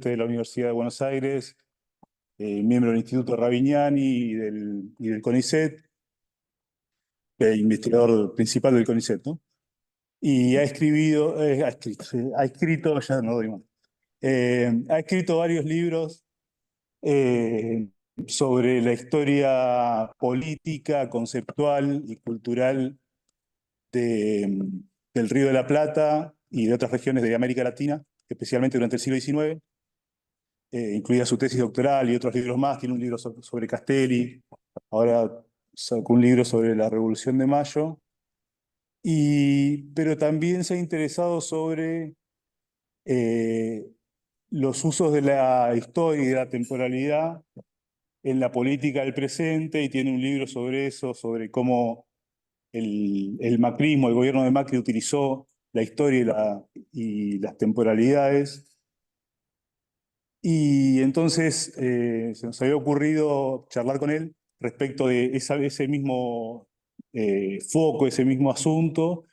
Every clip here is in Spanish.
de la Universidad de Buenos Aires, miembro del Instituto Ravignani y del CONICET, investigador principal del CONICET, ¿no? Y ya no doy más. Ha escrito varios libros eh, sobre la historia política, conceptual y cultural de, del Río de la Plata y de otras regiones de América Latina, especialmente durante el siglo XIX, incluida su tesis doctoral y otros libros más. Tiene un libro sobre Castelli, ahora sacó un libro sobre la Revolución de Mayo, pero también se ha interesado sobre eh, los usos de la historia y de la temporalidad en la política del presente, y tiene un libro sobre eso, sobre cómo el macrismo, el gobierno de Macri, utilizó la historia y las temporalidades. Y entonces se nos había ocurrido charlar con él respecto de ese mismo foco, ese mismo asunto,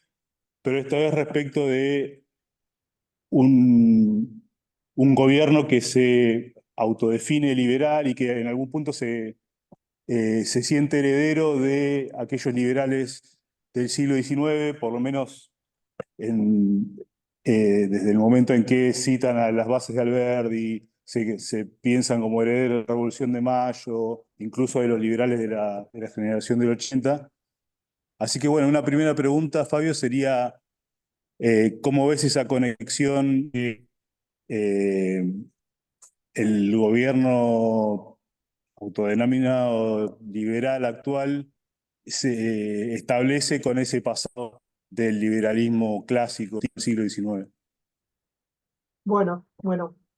pero esta vez respecto de un, un gobierno que se autodefine liberal y que en algún punto se siente heredero de aquellos liberales del siglo XIX, por lo menos en, desde el momento en que citan a las bases de Alberdi, se piensan como herederos de la Revolución de Mayo, incluso de los liberales de la generación del 80. Así que bueno, una primera pregunta, Fabio, sería ¿cómo ves esa conexión eh, el gobierno autodenominado liberal actual se establece con ese pasado del liberalismo clásico del siglo XIX? Bueno,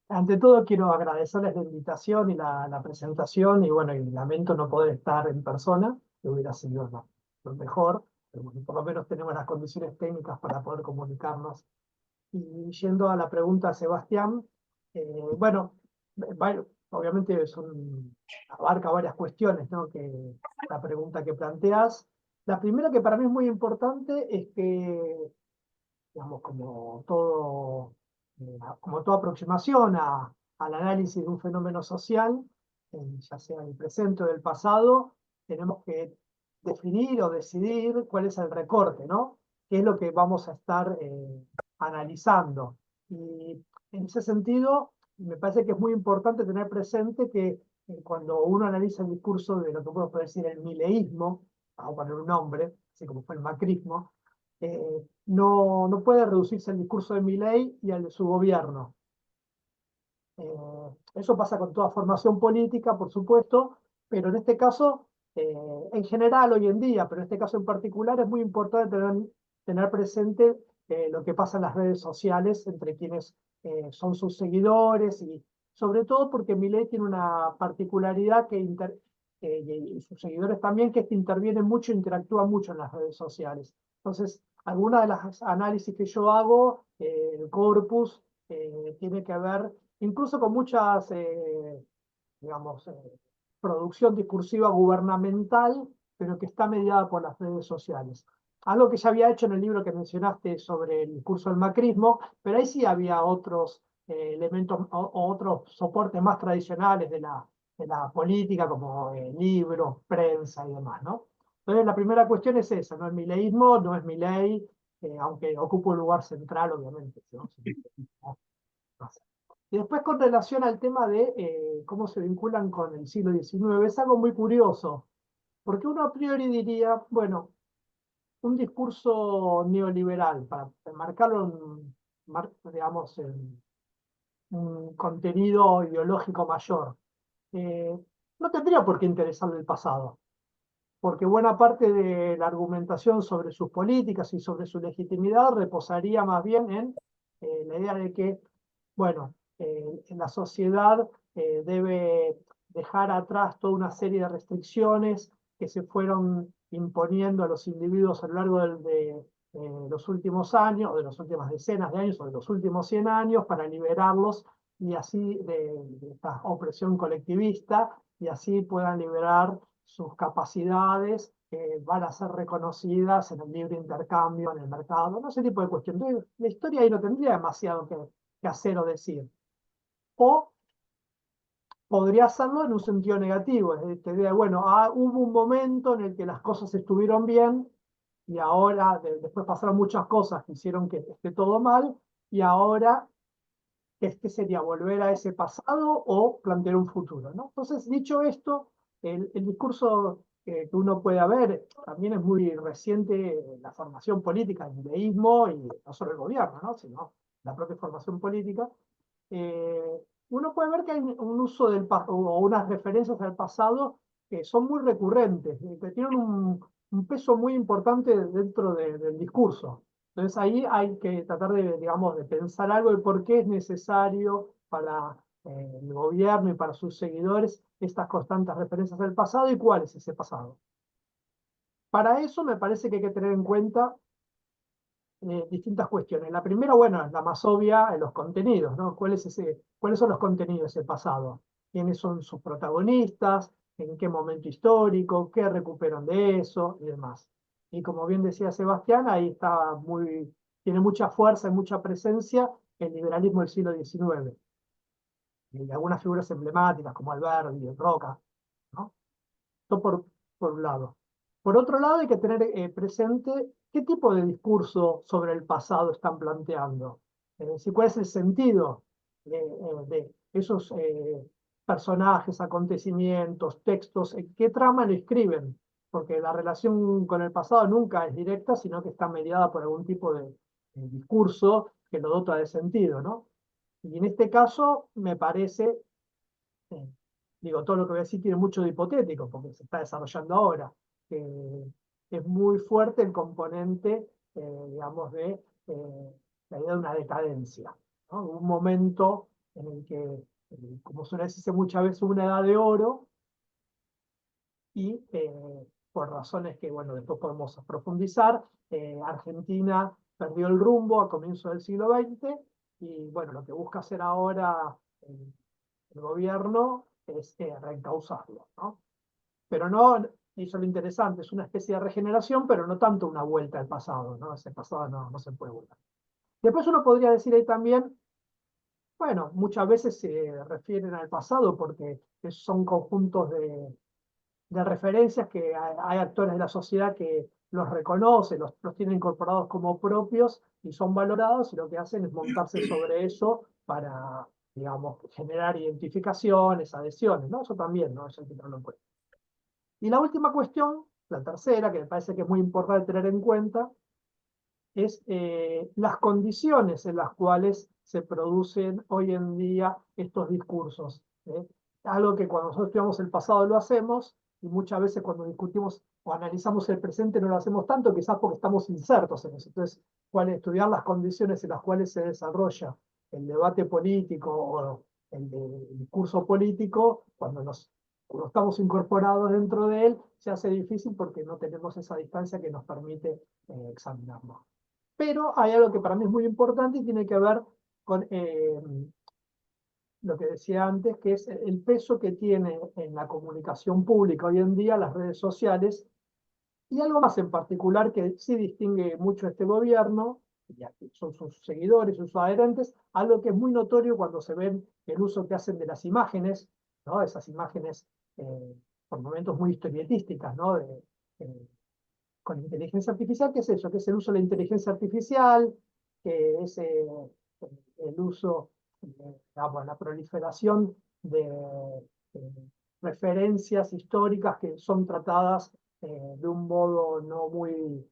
ante todo quiero agradecerles la invitación y la presentación y bueno, y lamento no poder estar en persona, que hubiera sido lo mejor, pero bueno, por lo menos tenemos las condiciones técnicas para poder comunicarnos. Y yendo a la pregunta de Sebastián, bueno, obviamente abarca varias cuestiones, ¿no? Que la pregunta que planteas. La primera que para mí es muy importante es que digamos, como toda aproximación al análisis de un fenómeno social, ya sea del presente o del pasado, tenemos que definir o decidir cuál es el recorte, ¿no? ¿Qué es lo que vamos a estar analizando? Y en ese sentido, me parece que es muy importante tener presente que cuando uno analiza el discurso de lo que podemos decir el mileísmo, vamos a poner un nombre, así como fue el macrismo, no puede reducirse el discurso de Milei y al de su gobierno. Eso pasa con toda formación política, por supuesto, pero en este caso, en general hoy en día, pero en este caso en particular, es muy importante tener presente lo que pasa en las redes sociales entre quienes son sus seguidores y sobre todo porque Milei tiene una particularidad y sus seguidores también, que es que intervienen mucho, interactúan mucho en las redes sociales. Entonces, algunas de las análisis que yo hago, el corpus, tiene que ver incluso con muchas, digamos, producción discursiva gubernamental, pero que está mediada por las redes sociales. Algo que ya había hecho en el libro que mencionaste sobre el discurso del macrismo, pero ahí sí había otros elementos o otros soportes más tradicionales de la política, como libros, prensa y demás, ¿no? Entonces, la primera cuestión es esa, ¿no? El mileísmo no es Milei, aunque ocupa un lugar central, obviamente, ¿no? Y después con relación al tema de cómo se vinculan con el siglo XIX, es algo muy curioso, porque uno a priori diría, bueno, un discurso neoliberal, para enmarcarlo digamos, en un contenido ideológico mayor, eh, no tendría por qué interesarle el pasado, porque buena parte de la argumentación sobre sus políticas y sobre su legitimidad reposaría más bien en la idea de que, bueno, en la sociedad debe dejar atrás toda una serie de restricciones que se fueron imponiendo a los individuos a lo largo de los últimos años, o de las últimas decenas de años, o de los últimos 100 años, para liberarlos y así de esta opresión colectivista, y así puedan liberar sus capacidades, van a ser reconocidas en el libre intercambio, en el mercado, no ese tipo de cuestiones. Entonces, la historia ahí no tendría demasiado que hacer o decir. O podría hacerlo en un sentido negativo, es decir, que diga, bueno, hubo un momento en el que las cosas estuvieron bien y ahora, después pasaron muchas cosas que hicieron que esté todo mal, y ahora este sería volver a ese pasado o plantear un futuro, ¿no? Entonces, dicho esto, el discurso que uno puede ver también es muy reciente, la formación política, el mileísmo, y no solo el gobierno, ¿no? Sino la propia formación política. Uno puede ver que hay un uso o unas referencias al pasado que son muy recurrentes, que tienen un peso muy importante dentro del discurso. Entonces ahí hay que tratar de, digamos, de pensar algo de por qué es necesario para el gobierno y para sus seguidores estas constantes referencias al pasado y cuál es ese pasado. Para eso me parece que hay que tener en cuenta distintas cuestiones. La primera, bueno, es la más obvia, los contenidos, ¿no? ¿Cuáles son los contenidos del pasado? ¿Quiénes son sus protagonistas? ¿En qué momento histórico? ¿Qué recuperan de eso? Y demás. Y como bien decía Sebastián, ahí tiene mucha fuerza y mucha presencia el liberalismo del siglo XIX. Y algunas figuras emblemáticas como Alberti, Roca, ¿no? Esto por un lado. Por otro lado, hay que tener presente qué tipo de discurso sobre el pasado están planteando. Es decir, cuál es el sentido de esos personajes, acontecimientos, textos, en qué trama lo escriben. Porque la relación con el pasado nunca es directa, sino que está mediada por algún tipo de discurso que lo dota de sentido, ¿no? Y en este caso, me parece digo, todo lo que voy a decir tiene mucho de hipotético, porque se está desarrollando ahora. Es muy fuerte el componente, digamos, de la idea de una decadencia, ¿no? Un momento en el que, como suele decirse muchas veces, una edad de oro, y por razones que, bueno, después podemos profundizar, Argentina perdió el rumbo a comienzos del siglo XX, y bueno, lo que busca hacer ahora el gobierno es reencauzarlo, ¿no? Pero no, y eso es lo interesante, es una especie de regeneración, pero no tanto una vuelta al pasado, ¿no? Ese pasado no se puede volver. Después uno podría decir ahí también, bueno, muchas veces se refieren al pasado porque son conjuntos de referencias que hay actores de la sociedad que los reconocen, los tienen incorporados como propios y son valorados, y lo que hacen es montarse sobre eso para, digamos, generar identificaciones, adhesiones, ¿no? Eso también, ¿no? Eso hay que tenerlo en cuenta. Y la última cuestión, la tercera, que me parece que es muy importante tener en cuenta, es las condiciones en las cuales se producen hoy en día estos discursos. Algo que cuando nosotros estudiamos el pasado lo hacemos, y muchas veces cuando discutimos o analizamos el presente no lo hacemos tanto, quizás porque estamos insertos en eso. Entonces, estudiar las condiciones en las cuales se desarrolla el debate político o el discurso político, cuando estamos incorporados dentro de él, se hace difícil porque no tenemos esa distancia que nos permite examinarlo. Pero hay algo que para mí es muy importante y tiene que ver con lo que decía antes, que es el peso que tiene en la comunicación pública hoy en día las redes sociales, y algo más en particular que sí distingue mucho a este gobierno, y son sus seguidores, sus adherentes, algo que es muy notorio cuando se ven el uso que hacen de las imágenes, ¿no? Esas imágenes por momentos muy historietísticas, ¿no? Eh, con inteligencia artificial. ¿Qué es eso? ¿Qué es el uso de la inteligencia artificial? ¿Que es el uso, digamos, la proliferación de referencias históricas que son tratadas de un modo no muy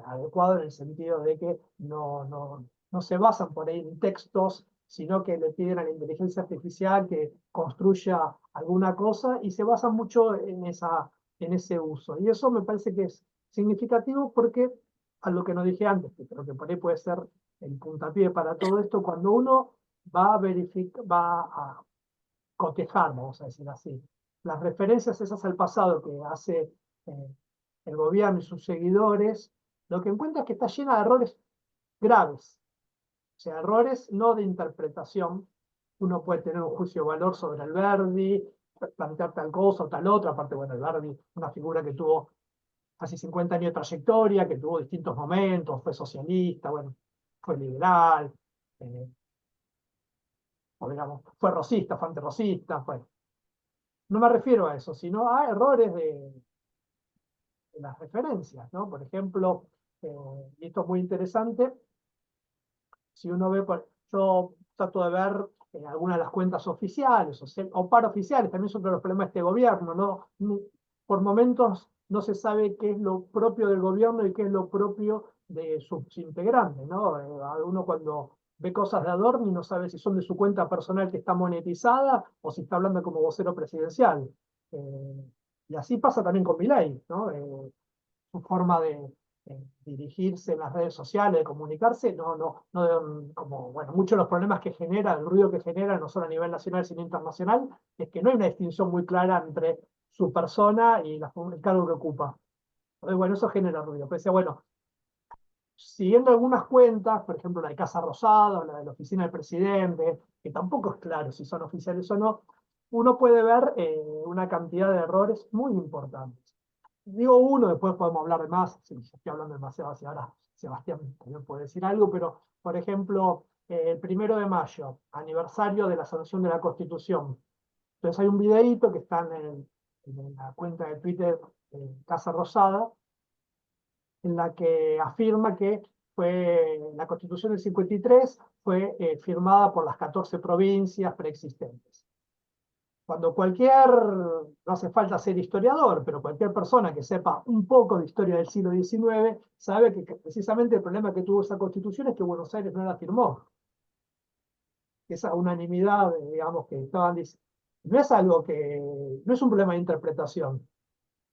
adecuado, en el sentido de que no se basan por ahí en textos, sino que le piden a la inteligencia artificial que construya alguna cosa, y se basan mucho en ese uso. Y eso me parece que es significativo porque, a lo que no dije antes, pero que por ahí puede ser el puntapié para todo esto, cuando uno va a verificar, va a cotejar, vamos a decir así, las referencias esas al pasado que hace el gobierno y sus seguidores, lo que encuentra es que está llena de errores graves. O sea, errores no de interpretación. Uno puede tener un juicio de valor sobre Alberdi, plantear tal cosa o tal otra. Aparte, bueno, Alberdi, una figura que tuvo casi 50 años de trayectoria, que tuvo distintos momentos, fue socialista, bueno, fue liberal, eh, o digamos, fue rosista, fue antirrosista, fue. No me refiero a eso, sino a errores de las referencias, ¿no? Por ejemplo, y esto es muy interesante, si uno ve, yo trato de ver algunas de las cuentas oficiales o paraoficiales, también son los problemas de este gobierno, ¿no? Por momentos no se sabe qué es lo propio del gobierno y qué es lo propio de sus integrantes, ¿no? Uno cuando ve cosas de Adorni no sabe si son de su cuenta personal que está monetizada o si está hablando como vocero presidencial. Y así pasa también con Milei, ¿no? Su forma de dirigirse en las redes sociales, de comunicarse, no como, bueno, muchos de los problemas que genera, el ruido que genera, no solo a nivel nacional, sino internacional, es que no hay una distinción muy clara entre su persona y el cargo que ocupa. Entonces, bueno, eso genera ruido. Pero decía, bueno, siguiendo algunas cuentas, por ejemplo, la de Casa Rosada o la de la oficina del presidente, que tampoco es claro si son oficiales o no, uno puede ver una cantidad de errores muy importantes. Digo uno, después podemos hablar de más, si estoy hablando demasiado hacia ahora, Sebastián también puede decir algo, pero por ejemplo, el 1 de mayo, aniversario de la sanción de la Constitución. Entonces hay un videíto que está en la cuenta de Twitter Casa Rosada, en la que afirma que la Constitución del 53 fue firmada por las 14 provincias preexistentes. Cuando no hace falta ser historiador, pero cualquier persona que sepa un poco de historia del siglo XIX sabe que precisamente el problema que tuvo esa constitución es que Buenos Aires no la firmó. Esa unanimidad, digamos, que estaban diciendo, no es algo no es un problema de interpretación.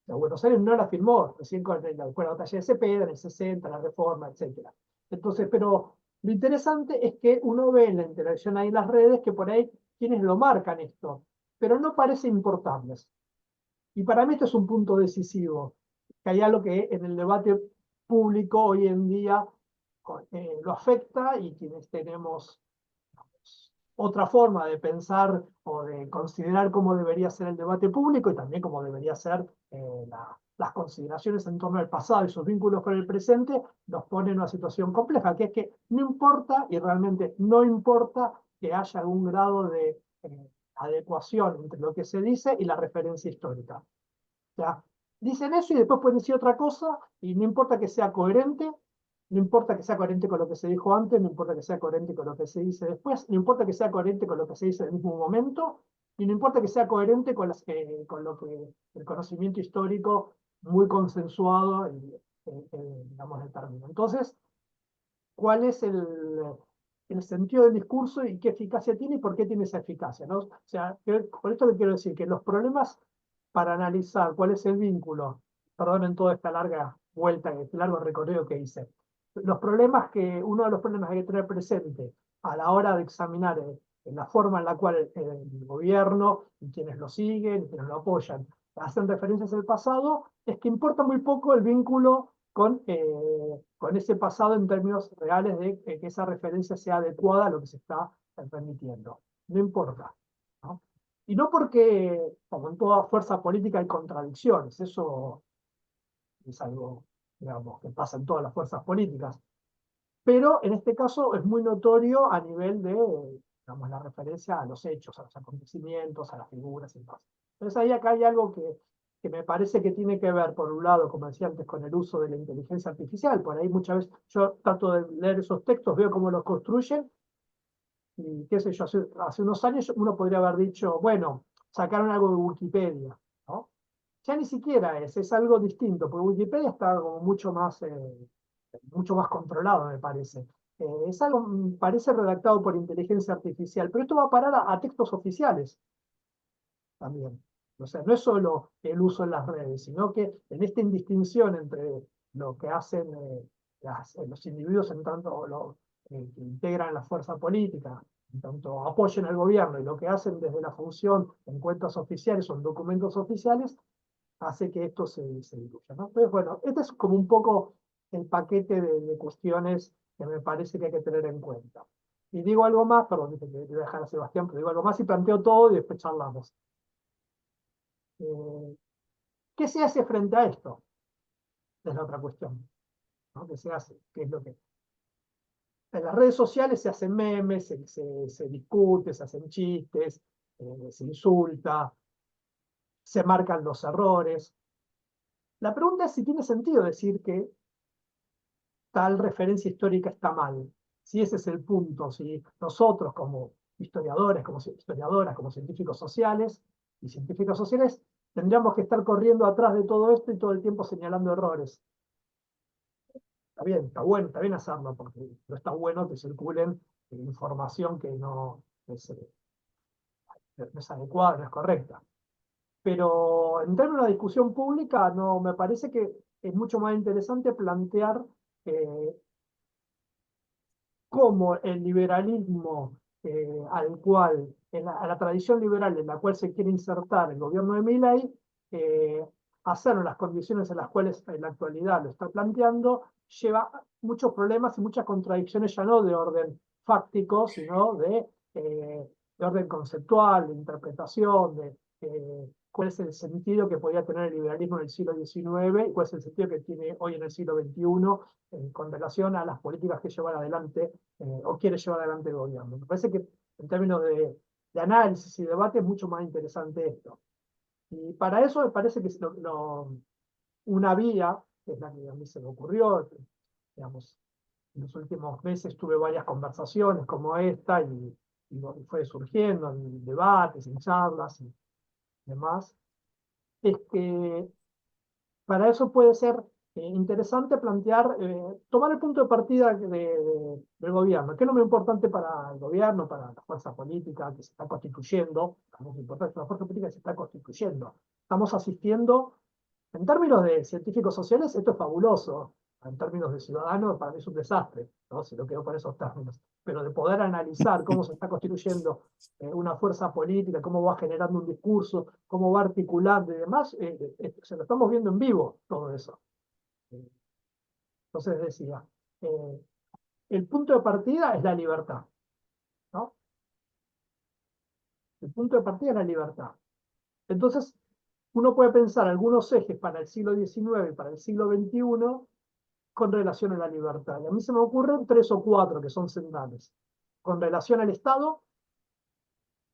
O sea, Buenos Aires no la firmó, recién con la batalla de Cepeda en el 60, la reforma, etc. Entonces, pero lo interesante es que uno ve en la interacción ahí en las redes que por ahí quienes lo marcan esto, pero no parece importarles. Y para mí esto es un punto decisivo, que hay algo que en el debate público hoy en día lo afecta y quienes tenemos otra forma de pensar o de considerar cómo debería ser el debate público y también cómo debería ser las consideraciones en torno al pasado y sus vínculos con el presente, nos pone en una situación compleja, que es que no importa, y realmente no importa, que haya algún grado de adecuación entre lo que se dice y la referencia histórica. O sea, dicen eso y después pueden decir otra cosa y no importa que sea coherente, no importa que sea coherente con lo que se dijo antes, no importa que sea coherente con lo que se dice después, no importa que sea coherente con lo que se dice en el mismo momento, y no importa que sea coherente con lo que el conocimiento histórico muy consensuado, digamos, determina. Entonces, ¿cuál es el sentido del discurso y qué eficacia tiene y por qué tiene esa eficacia, ¿no? O sea, por esto le quiero decir que los problemas para analizar cuál es el vínculo, perdonen toda esta larga vuelta, este largo recorrido que hice, uno de los problemas que hay que tener presente a la hora de examinar la forma en la cual el gobierno y quienes lo siguen, y quienes lo apoyan, hacen referencias al pasado, es que importa muy poco el vínculo con ese pasado en términos reales de que esa referencia sea adecuada a lo que se está permitiendo. No importa, ¿no? Y no porque, como en toda fuerza política, hay contradicciones. Eso es algo, digamos, que pasa en todas las fuerzas políticas. Pero en este caso es muy notorio a nivel de, digamos, la referencia a los hechos, a los acontecimientos, a las figuras y demás. Entonces ahí acá hay algo que me parece que tiene que ver, por un lado, como decía antes, con el uso de la inteligencia artificial. Por ahí muchas veces yo trato de leer esos textos, veo cómo los construyen y qué sé yo, hace unos años uno podría haber dicho, bueno, sacaron algo de Wikipedia, ¿no? Ya ni siquiera es algo distinto, porque Wikipedia está como mucho más controlado, me parece. Es algo, parece redactado por inteligencia artificial, pero esto va a parar a textos oficiales también. O sea, no es solo el uso en las redes, sino que en esta indistinción entre lo que hacen los individuos en tanto que integran la fuerza política, en tanto apoyen al gobierno y lo que hacen desde la función en cuentas oficiales o en documentos oficiales, hace que esto se diluya, ¿no? Entonces, bueno, este es como un poco el paquete de cuestiones que me parece que hay que tener en cuenta. Y digo algo más, perdón, que voy a dejar a Sebastián, pero digo algo más y planteo todo y después charlamos. Eh, ¿Qué se hace frente a esto? Es la otra cuestión, ¿no? ¿Qué se hace? ¿Qué es lo que? en las redes sociales se hacen memes, se discute, se hacen chistes, se insulta, se marcan los errores. La pregunta es si tiene sentido decir que tal referencia histórica está mal. Si ese es el punto, si nosotros como historiadores, como historiadoras, como científicos sociales y científicas sociales, tendríamos que estar corriendo atrás de todo esto y todo el tiempo señalando errores. Está bien, está bueno, está bien hacerlo, porque no está bueno que circulen información que no es adecuada, no es correcta. Pero en términos de discusión pública, no, me parece que es mucho más interesante plantear eh, cómo el liberalismo al cual, a la tradición liberal en la cual se quiere insertar el gobierno de Milei, eh, hacerlo en las condiciones en las cuales en la actualidad lo está planteando, lleva muchos problemas y muchas contradicciones ya no de orden fáctico, sino de orden conceptual, de interpretación, de cuál es el sentido que podía tener el liberalismo en el siglo XIX y cuál es el sentido que tiene hoy en el siglo XXI con relación a las políticas que llevan adelante o quiere llevar adelante el gobierno. Me parece que en términos de análisis y debate es mucho más interesante esto. Y para eso me parece que una vía, que es la que a mí se me ocurrió, digamos, en los últimos meses tuve varias conversaciones como esta y fue surgiendo en debates, en charlas y demás, es que para eso puede ser interesante plantear, tomar el punto de partida del gobierno. ¿Qué es lo más importante para el gobierno, para la fuerza política que se está constituyendo? Lo más importante es la fuerza política que se está constituyendo. Estamos asistiendo, en términos de científicos sociales, esto es fabuloso. En términos de ciudadanos, para mí es un desastre, ¿no? Si lo quedo por esos términos. Pero de poder analizar cómo se está constituyendo una fuerza política, cómo va generando un discurso, cómo va articulando y demás, se lo estamos viendo en vivo, todo eso. Entonces decía, eh, el punto de partida es la libertad, ¿no? El punto de partida es la libertad. Entonces, uno puede pensar algunos ejes para el siglo XIX y para el siglo XXI con relación a la libertad. Y a mí se me ocurren tres o cuatro que son centrales. Con relación al Estado,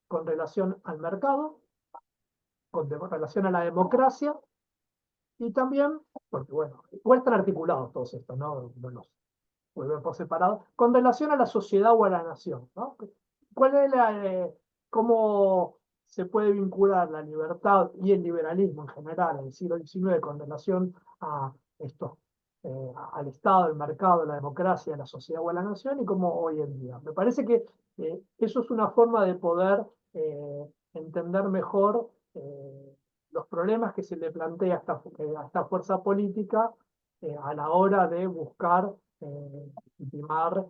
con relación al mercado, con relación a la democracia y también, porque bueno, igual están articulados todos estos, ¿no? No los voy a ver por separado, con relación a la sociedad o a la nación, ¿no? ¿Cuál es cómo se puede vincular la libertad y el liberalismo en general en el siglo XIX con relación a esto, al Estado, al mercado, a la democracia, a la sociedad o a la nación y cómo hoy en día? Me parece que eso es una forma de poder entender mejor los problemas que se le plantea a esta fuerza política a la hora de buscar legitimar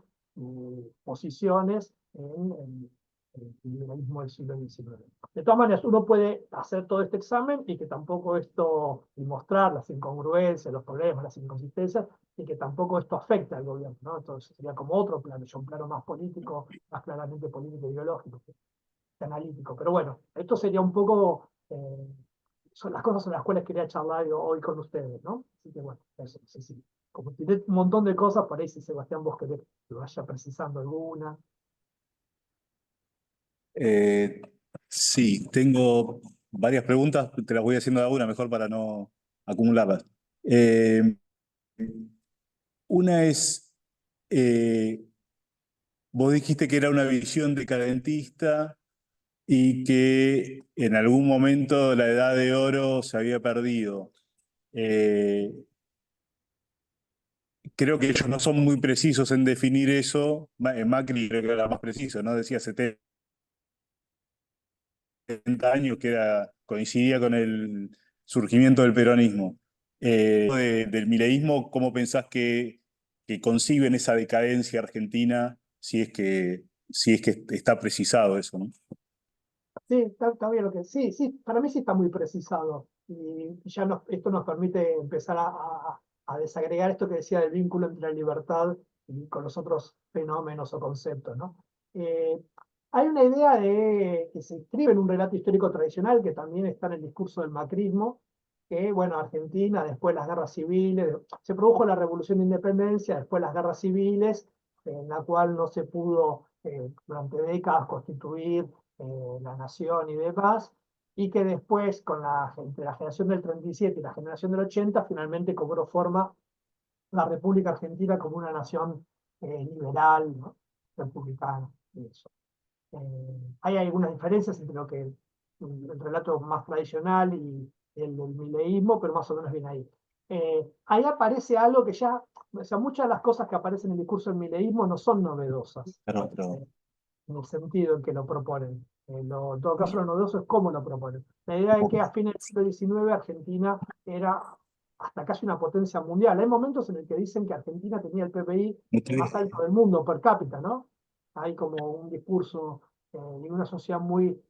posiciones en el liberalismo del siglo XIX. De todas maneras, uno puede hacer todo este examen y que tampoco esto, y mostrar las incongruencias, los problemas, las inconsistencias, y que tampoco esto afecte al gobierno, ¿no? Entonces sería como otro plano, ya un plano más político, más claramente político ideológico que analítico. Pero bueno, esto sería un poco, son las cosas sobre las cuales quería charlar yo hoy con ustedes, ¿no? Así que bueno, eso, sí, sí. Como tiene un montón de cosas, por ahí si Sebastián vos querés que vaya precisando alguna. Eh, sí, tengo varias preguntas, te las voy haciendo de a una mejor para no acumularlas. Eh, una es, eh, vos dijiste que era una visión decadentista y que en algún momento la edad de oro se había perdido. Eh, Creo que ellos no son muy precisos en definir eso. Macri creo que era más preciso, ¿no? Decía 70 años, que coincidía con el surgimiento del peronismo. Del mileísmo, ¿cómo pensás que conciben esa decadencia argentina si es que está precisado eso, ¿no? Sí, está bien lo que sí, sí, para mí sí está muy precisado. Y ya esto nos permite empezar a desagregar esto que decía del vínculo entre la libertad y con los otros fenómenos o conceptos, ¿no? Eh, Hay una idea que se inscribe en un relato histórico tradicional que también está en el discurso del macrismo, que, bueno, Argentina, después de las guerras civiles, se produjo la Revolución de Independencia, después las guerras civiles, en la cual no se pudo durante décadas constituir la nación y demás, y que después, entre la generación del 37 y la generación del 80, finalmente cobró forma la República Argentina como una nación liberal, ¿no? Republicana. Y eso. Hay algunas diferencias entre el relato más tradicional y el del mileísmo, pero más o menos viene ahí. Ahí aparece algo que ya, o sea, muchas de las cosas que aparecen en el discurso del mileísmo no son novedosas, Pero en el sentido en que lo proponen. En todo caso, lo novedoso es cómo lo proponen. La idea es que a fines del siglo XIX Argentina era hasta casi una potencia mundial. Hay momentos en el que dicen que Argentina tenía el PBI más alto del mundo per cápita, ¿no? Hay como un discurso de una sociedad muy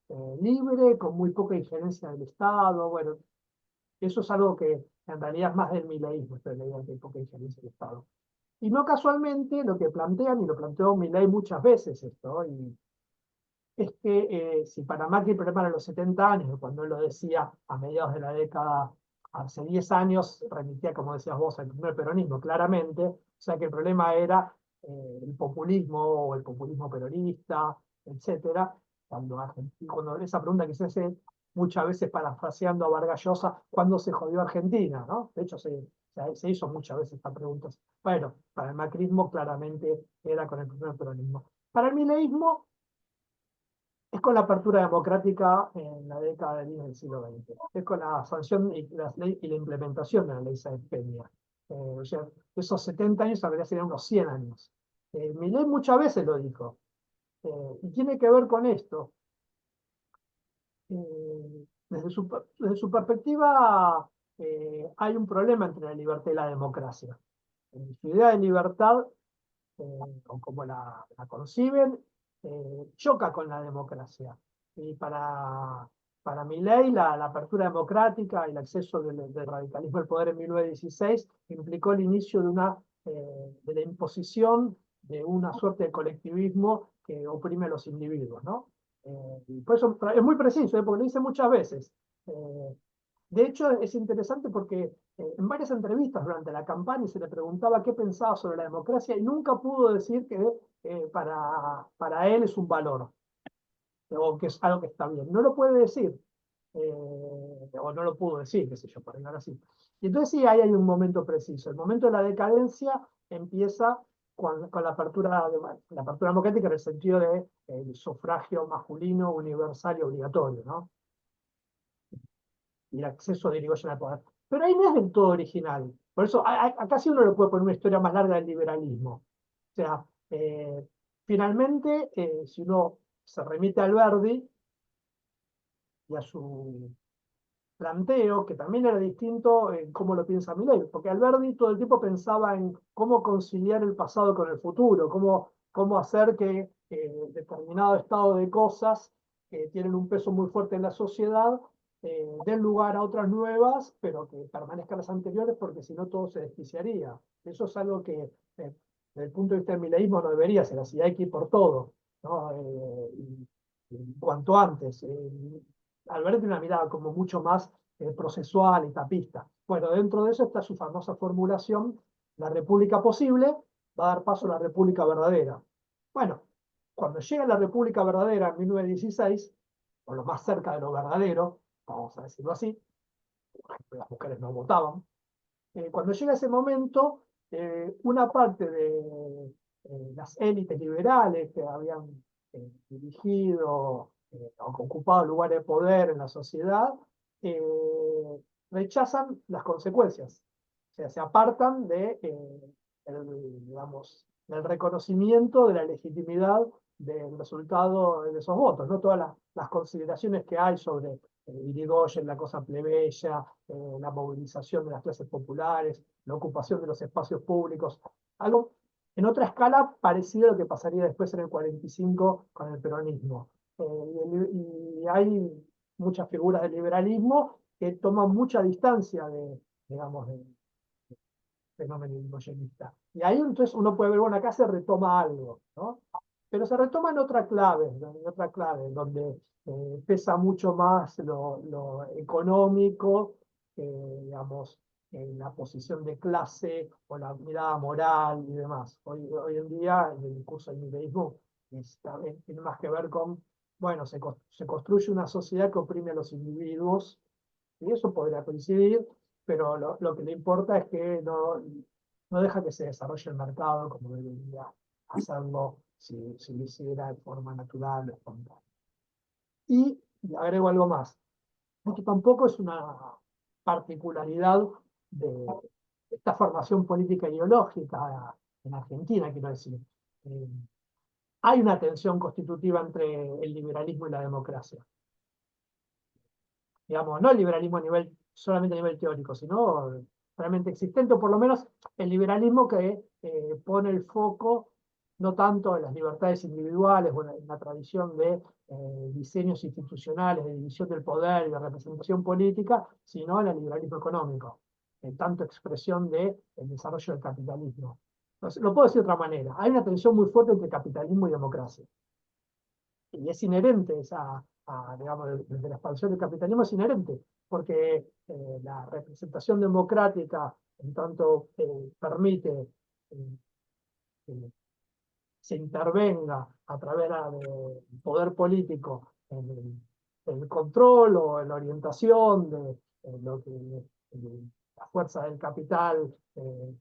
libre, con muy poca injerencia del Estado. Bueno, eso es algo que en realidad es más del mileísmo, esta idea de que hay poca injerencia del Estado. Y no casualmente lo que plantean, y lo planteó Milei muchas veces esto, y es que si para Macri el problema era los 70 años, cuando él lo decía a mediados de la década, hace 10 años, remitía, como decías vos, al primer peronismo, claramente, o sea que el problema era el populismo o el populismo peronista, etcétera, cuando esa pregunta que se hace muchas veces parafraseando a Vargas Llosa, ¿cuándo se jodió Argentina? ¿No? De hecho, se hizo muchas veces esta pregunta. Bueno, para el macrismo claramente era con el primer peronismo. Para el mileísmo es con la apertura democrática en la década del siglo XX. Es con la sanción y la implementación de la ley Sáenz Peña. O sea, esos 70 años en realidad serían unos 100 años. Milei muchas veces lo dijo. Y tiene que ver con esto. Desde su perspectiva, hay un problema entre la libertad y la democracia. Su idea de libertad, o como la conciben, choca con la democracia. Y para Milei, la apertura democrática y el acceso del radicalismo al poder en 1916 implicó el inicio de la imposición de una suerte de colectivismo que oprime a los individuos, ¿no? Y por eso es muy preciso, porque lo dice muchas veces. Eh, de hecho, es interesante porque en varias entrevistas durante la campaña se le preguntaba qué pensaba sobre la democracia y nunca pudo decir que para él es un valor o que es algo que está bien. No lo puede decir, o no lo pudo decir, qué sé yo, para hablar así. Y entonces sí, ahí hay un momento preciso. El momento de la decadencia empieza con la apertura democrática en el sentido de el sufragio masculino, universal y obligatorio, ¿no? Y el acceso de Irigoyen al poder. Pero ahí no es del todo original. Por eso, acá sí uno le puede poner una historia más larga del liberalismo. O sea, finalmente, si uno se remite al Alberdi y a su planteo, que también era distinto en cómo lo piensa Milei, porque Alberdi todo el tiempo pensaba en cómo conciliar el pasado con el futuro, cómo hacer que determinado estado de cosas que tienen un peso muy fuerte en la sociedad den lugar a otras nuevas, pero que permanezcan las anteriores, porque si no todo se desquiciaría. Eso es algo que, desde el punto de vista del mileísmo, no debería ser así, hay que ir por todo, ¿no? Y cuanto antes. Alberti tiene una mirada como mucho más procesual, etapista. Bueno, dentro de eso está su famosa formulación, la república posible va a dar paso a la república verdadera. Bueno, cuando llega la república verdadera en 1916, o lo más cerca de lo verdadero, vamos a decirlo así, por ejemplo, las mujeres no votaban, cuando llega ese momento, una parte de las élites liberales que habían dirigido o ocupado lugares de poder en la sociedad, eh, rechazan las consecuencias. O sea, se apartan digamos, del reconocimiento de la legitimidad del resultado de esos votos. No todas las consideraciones que hay sobre Irigoyen, la cosa plebeya, la movilización de las clases populares, la ocupación de los espacios públicos, algo en otra escala parecido a lo que pasaría después en el 45 con el peronismo. Y hay muchas figuras del liberalismo que toman mucha distancia digamos, del fenómeno irigoyenista. Y ahí entonces uno puede ver, bueno, acá se retoma algo, ¿no? Pero se retoma en otra clave, donde pesa mucho más lo económico, digamos, la posición de clase o la mirada moral y demás. Hoy en día el discurso del mileísmo tiene más que ver con, bueno, se construye una sociedad que oprime a los individuos, y eso podría coincidir, pero lo que le importa es que no deja que se desarrolle el mercado como debería hacerlo si lo hiciera de forma natural o espontánea. Y agrego algo más. Esto tampoco es una particularidad de esta formación política ideológica en Argentina, quiero decir. Eh, Hay una tensión constitutiva entre el liberalismo y la democracia. Digamos, no el liberalismo solamente a nivel teórico, sino realmente existente, o por lo menos el liberalismo que pone el foco no tanto en las libertades individuales o en la tradición de diseños institucionales, de división del poder y de representación política, sino en el liberalismo económico, en tanto expresión del desarrollo del capitalismo. Entonces, lo puedo decir de otra manera, hay una tensión muy fuerte entre capitalismo y democracia. Y es inherente digamos, desde la expansión del capitalismo es inherente, porque la representación democrática, en tanto permite que se intervenga a través del poder político en el control o en la orientación de lo que las fuerzas del capital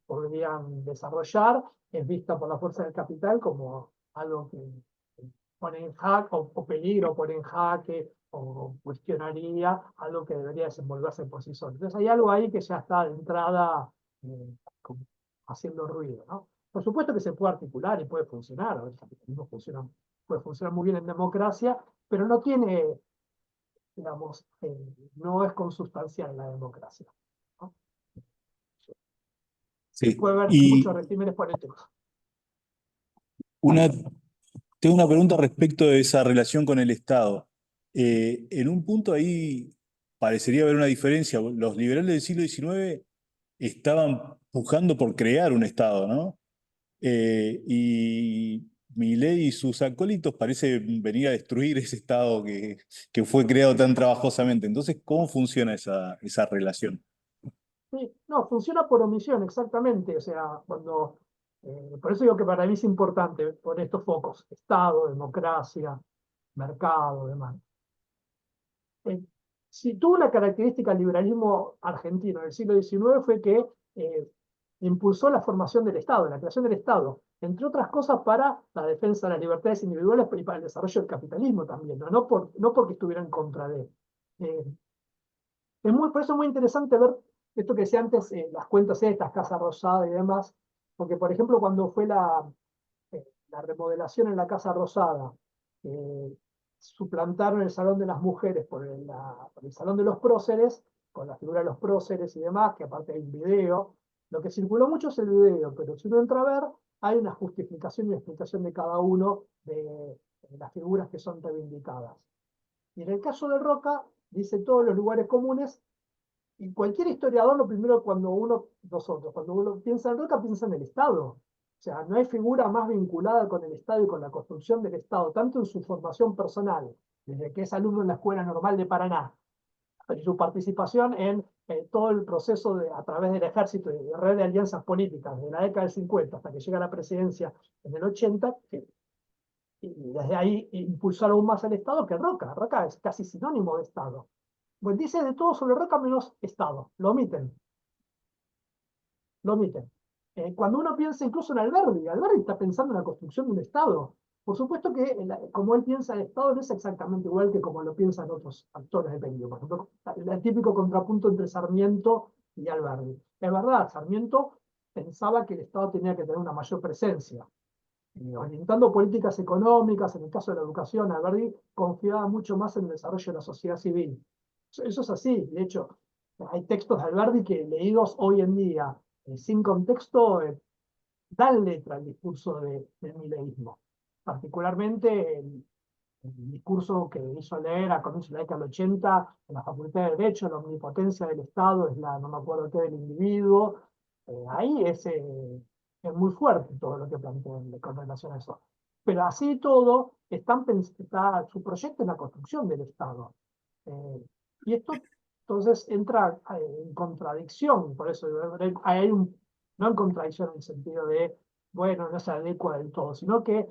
podrían desarrollar, es vista por la fuerza del capital como algo que pone en jaque o peligro, pone en jaque o cuestionaría algo que debería desenvolverse por sí solo. Entonces hay algo ahí que ya está de entrada como haciendo ruido, ¿no? Por supuesto que se puede articular y puede funcionar, el capitalismo puede funcionar muy bien en democracia, pero no tiene, digamos, no es consustancial en la democracia, ¿no? Se Sí. puede ver muchos Y regímenes políticos. una, tengo una pregunta respecto de esa relación con el Estado. En un punto ahí parecería haber una diferencia. Los liberales del siglo XIX estaban pujando por crear un Estado, ¿no? Y Milei y sus acólitos parecen venir a destruir ese Estado que fue creado tan trabajosamente. Entonces, ¿cómo funciona esa relación? Sí, no, funciona por omisión, exactamente. O sea, por eso digo que para mí es importante poner estos focos, Estado, democracia, mercado, demás. Eh, si tuvo una característica el liberalismo argentino del siglo XIX fue que eh, impulsó la formación del Estado, la creación del Estado, entre otras cosas para la defensa de las libertades individuales y para el desarrollo del capitalismo también, no porque estuviera en contra de. Eh, por eso es muy interesante ver esto que decía antes, las cuentas estas, Casa Rosada y demás, porque por ejemplo cuando fue la remodelación en la Casa Rosada, suplantaron el Salón de las Mujeres por el Salón de los Próceres, con la figura de los próceres y demás, que aparte hay un video. Lo que circuló mucho es el video, pero si uno entra a ver, hay una justificación y una explicación de cada uno de las figuras que son reivindicadas. Y en el caso de Roca, dice todos los lugares comunes, y cualquier historiador, lo primero cuando uno piensa en Roca, piensa en el Estado. O sea, no hay figura más vinculada con el Estado y con la construcción del Estado, tanto en su formación personal, desde que es alumno en la Escuela Normal de Paraná, y su participación en todo el proceso a través del ejército y de red de alianzas políticas de la década del 50 hasta que llega a la presidencia en el 80, y desde ahí impulsó aún más el Estado que Roca. Roca es casi sinónimo de Estado. Pues dice de todo sobre Roca menos Estado. Lo omiten, lo omiten. Cuando uno piensa incluso en Alberti está pensando en la construcción de un Estado. Por supuesto que como él piensa el Estado no es exactamente igual que como lo piensan otros actores de peligro. Por ejemplo, el típico contrapunto entre Sarmiento y Alberti. Es verdad, Sarmiento pensaba que el Estado tenía que tener una mayor presencia. Orientando políticas económicas, en el caso de la educación, Alberti confiaba mucho más en el desarrollo de la sociedad civil. Eso es así. De hecho, hay textos de Alberti que leídos hoy en día sin contexto dan letra al discurso del mileísmo. Particularmente el discurso que hizo leer a comienzos de la década del 80 en la Facultad de Derecho, la omnipotencia del Estado es no me acuerdo qué, del individuo. Ahí es muy fuerte todo lo que plantean con relación a eso. Pero así todo, su proyecto es la construcción del Estado. Y esto Entonces entra en contradicción, por eso hay no en contradicción en el sentido de, bueno, no se adecua del todo, sino que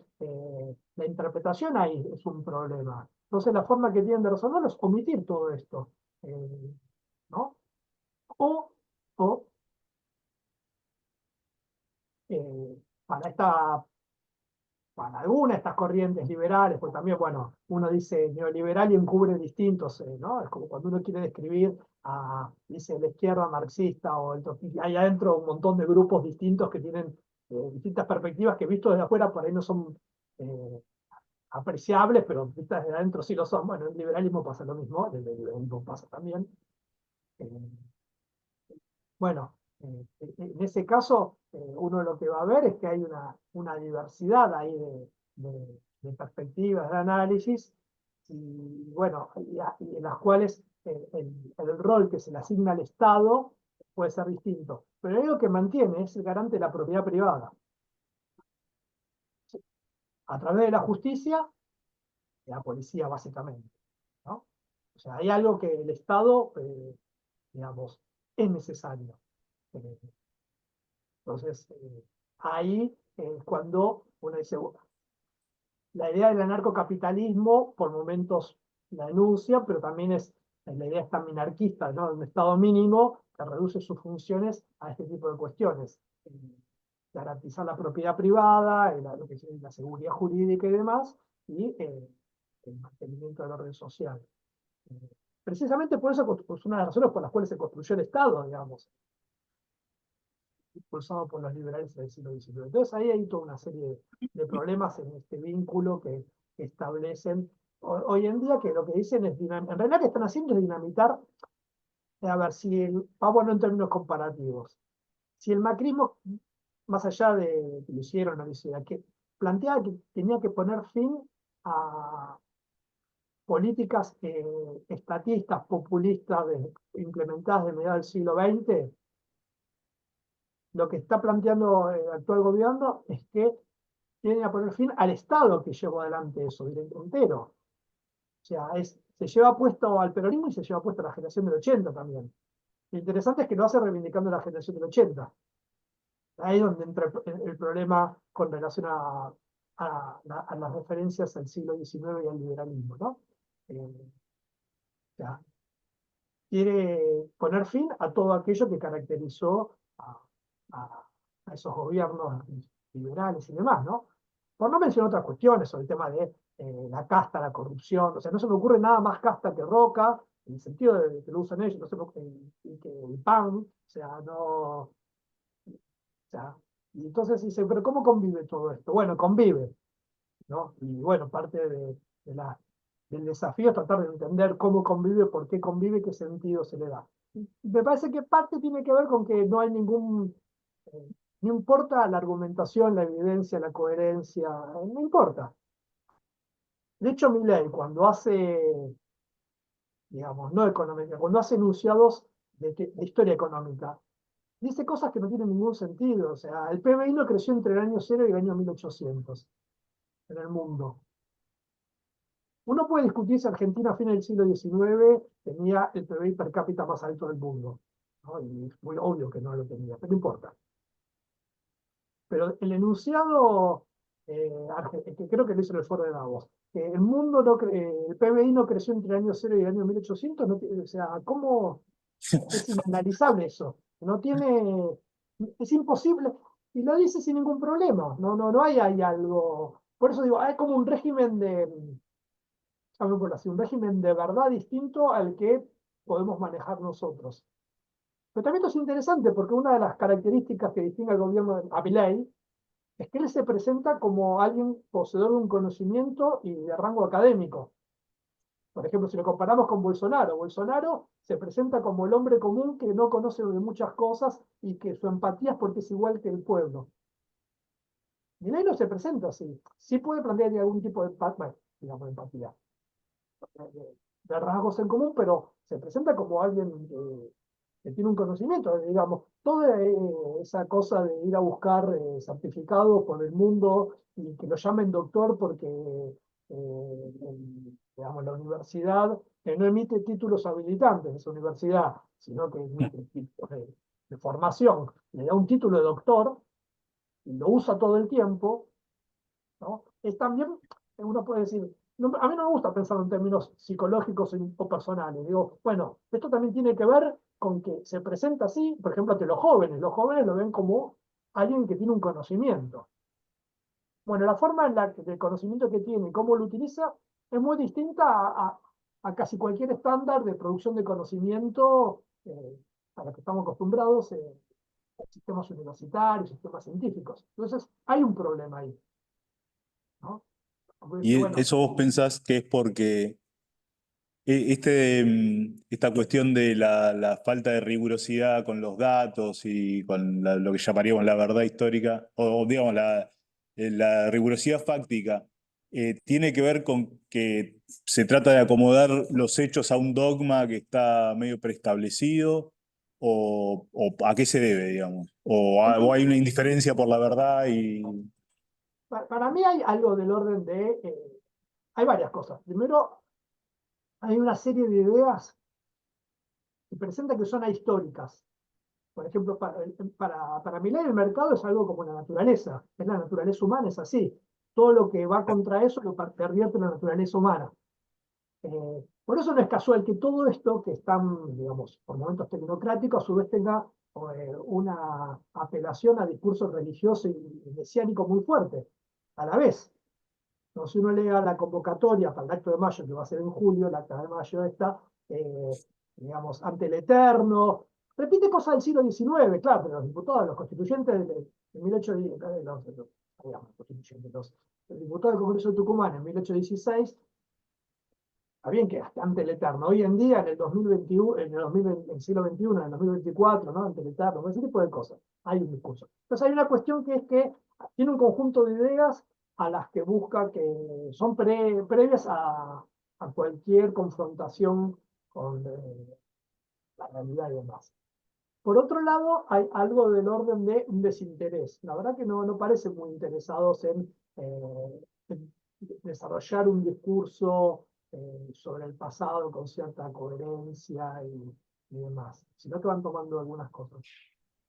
la interpretación ahí es un problema. Entonces la forma que tienen de resolverlo es omitir todo esto, ¿no? O, o para para algunas de estas corrientes liberales, porque también, bueno, uno dice neoliberal y encubre distintos, ¿no? Es como cuando uno quiere describir dice, la izquierda marxista y hay adentro un montón de grupos distintos que tienen distintas perspectivas que visto desde afuera por ahí no son eh, apreciables, pero vistas desde adentro sí lo son. Bueno, en el liberalismo pasa lo mismo, en el liberalismo pasa también. Eh, bueno, en ese caso, uno lo que va a ver es que hay una diversidad ahí de perspectivas, de análisis, y bueno, y en las cuales el rol que se le asigna al Estado puede ser distinto. Pero hay algo que mantiene, es el garante de la propiedad privada. A través de la justicia, la policía básicamente, ¿no? O sea, hay algo que el Estado, digamos, es necesario. Eh, Entonces, ahí cuando uno dice, bueno, la idea del anarcocapitalismo, por momentos la denuncia, pero también es la idea esta minarquista, ¿no? Un Estado mínimo que reduce sus funciones a este tipo de cuestiones. Garantizar la propiedad privada, lo que es la seguridad jurídica y demás, y el mantenimiento del orden social. Eh, Precisamente por eso es una de las razones por las cuales se construyó el Estado, digamos, impulsado por los liberales del siglo XIX. Entonces ahí hay toda una serie de problemas en este vínculo que establecen hoy en día, que lo que dicen es, en realidad lo que están haciendo es dinamitar, a ver, vamos en términos comparativos, si el macrismo, más allá de que lo hicieron o no lo hicieron, que planteaba que tenía que poner fin a políticas estatistas, populistas, implementadas de mediados del siglo XX, lo que está planteando el actual gobierno es que tiene a poner fin al Estado que llevó adelante eso, entero. O sea, se lleva puesto al peronismo y se lleva puesto a la generación del 80 también. Lo interesante es que lo hace reivindicando la generación del 80. Ahí es donde entra el problema con relación a las referencias al siglo XIX y al liberalismo, ¿no? O sea, quiere poner fin a todo aquello que caracterizó a, a esos gobiernos liberales y demás, ¿no? Por no mencionar otras cuestiones sobre el tema de la casta, la corrupción, o sea, no se me ocurre nada más casta que Roca, en el sentido de que lo usan ellos, no sé, y que el PAN, o sea, no, o sea, y entonces dice, pero ¿cómo convive todo esto? Bueno, convive, ¿no? Y bueno, parte de del desafío es tratar de entender cómo convive, por qué convive, qué sentido se le da. Y me parece que parte tiene que ver con que no hay no importa la argumentación, la evidencia, la coherencia, no importa. De hecho, Milei, cuando hace, digamos, no económica, cuando hace enunciados de historia económica, dice cosas que no tienen ningún sentido. O sea, el PBI no creció entre el año 0 y el año 1800 en el mundo. Uno puede discutir si Argentina a fines del siglo XIX tenía el PBI per cápita más alto del mundo, ¿no? Y es muy obvio que no lo tenía, pero no importa. Pero el enunciado, que creo que lo hizo en el foro de Davos, que el PBI no creció entre el año 0 y el año 1800, o sea, ¿cómo es inanalizable eso? No tiene, es imposible, y lo dice sin ningún problema, no hay algo, por eso digo, hay como un régimen por así, un régimen de verdad distinto al que podemos manejar nosotros. Pero también esto es interesante porque una de las características que distingue al gobierno de Milei es que él se presenta como alguien poseedor de un conocimiento y de rango académico. Por ejemplo, si lo comparamos con Bolsonaro, Bolsonaro se presenta como el hombre común que no conoce de muchas cosas y que su empatía es porque es igual que el pueblo. Milei no se presenta así. Sí puede plantear algún tipo de empatía, digamos, de empatía, de rasgos en común, pero se presenta como alguien que tiene un conocimiento, digamos, toda esa cosa de ir a buscar certificados por el mundo y que lo llamen doctor porque digamos, la universidad que no emite títulos habilitantes de esa universidad, sino que emite títulos de formación, le da un título de doctor y lo usa todo el tiempo, ¿no? Es también, uno puede decir, a mí no me gusta pensar en términos psicológicos o personales. Digo, bueno, esto también tiene que ver con que se presenta así, por ejemplo, ante los jóvenes lo ven como alguien que tiene un conocimiento. Bueno, la forma en la del conocimiento que tiene y cómo lo utiliza es muy distinta a casi cualquier estándar de producción de conocimiento a la que estamos acostumbrados en sistemas universitarios, sistemas científicos. Entonces, hay un problema ahí, ¿no? Y Bueno, eso vos pensás que es porque esta cuestión de la falta de rigurosidad con los datos y con lo que llamaríamos la verdad histórica, o digamos la rigurosidad fáctica, tiene que ver con que se trata de acomodar los hechos a un dogma que está medio preestablecido, o a qué se debe, digamos, o hay una indiferencia por la verdad y... para mí hay algo del orden de... hay varias cosas. Primero, hay una serie de ideas que presentan que son ahistóricas. Por ejemplo, para Milei el mercado es algo como la naturaleza, es la naturaleza humana, es así. Todo lo que va contra eso lo pervierte en la naturaleza humana. Por eso no es casual que todo esto, que están, digamos, por momentos tecnocráticos, a su vez tenga una apelación a discurso religioso y mesiánico muy fuerte, a la vez. ¿No? Si uno lee la convocatoria para el acto de mayo, que va a ser en julio, el acto de mayo está, digamos, ante el Eterno, repite cosas del siglo XIX, claro, pero los diputados, los constituyentes de 1810, los diputados del Congreso de Tucumán en 1816, está bien que ante el Eterno, hoy en día, en el 2021, en el siglo XXI, en el 2024, ¿no? Ante el Eterno, ese tipo de cosas, hay un discurso. Entonces hay una cuestión que es que tiene un conjunto de ideas a las que busca que son previas a cualquier confrontación con la realidad y demás. Por otro lado, hay algo del orden de un desinterés. La verdad que no parecen muy interesados en desarrollar un discurso sobre el pasado con cierta coherencia y demás, sino que van tomando algunas cosas.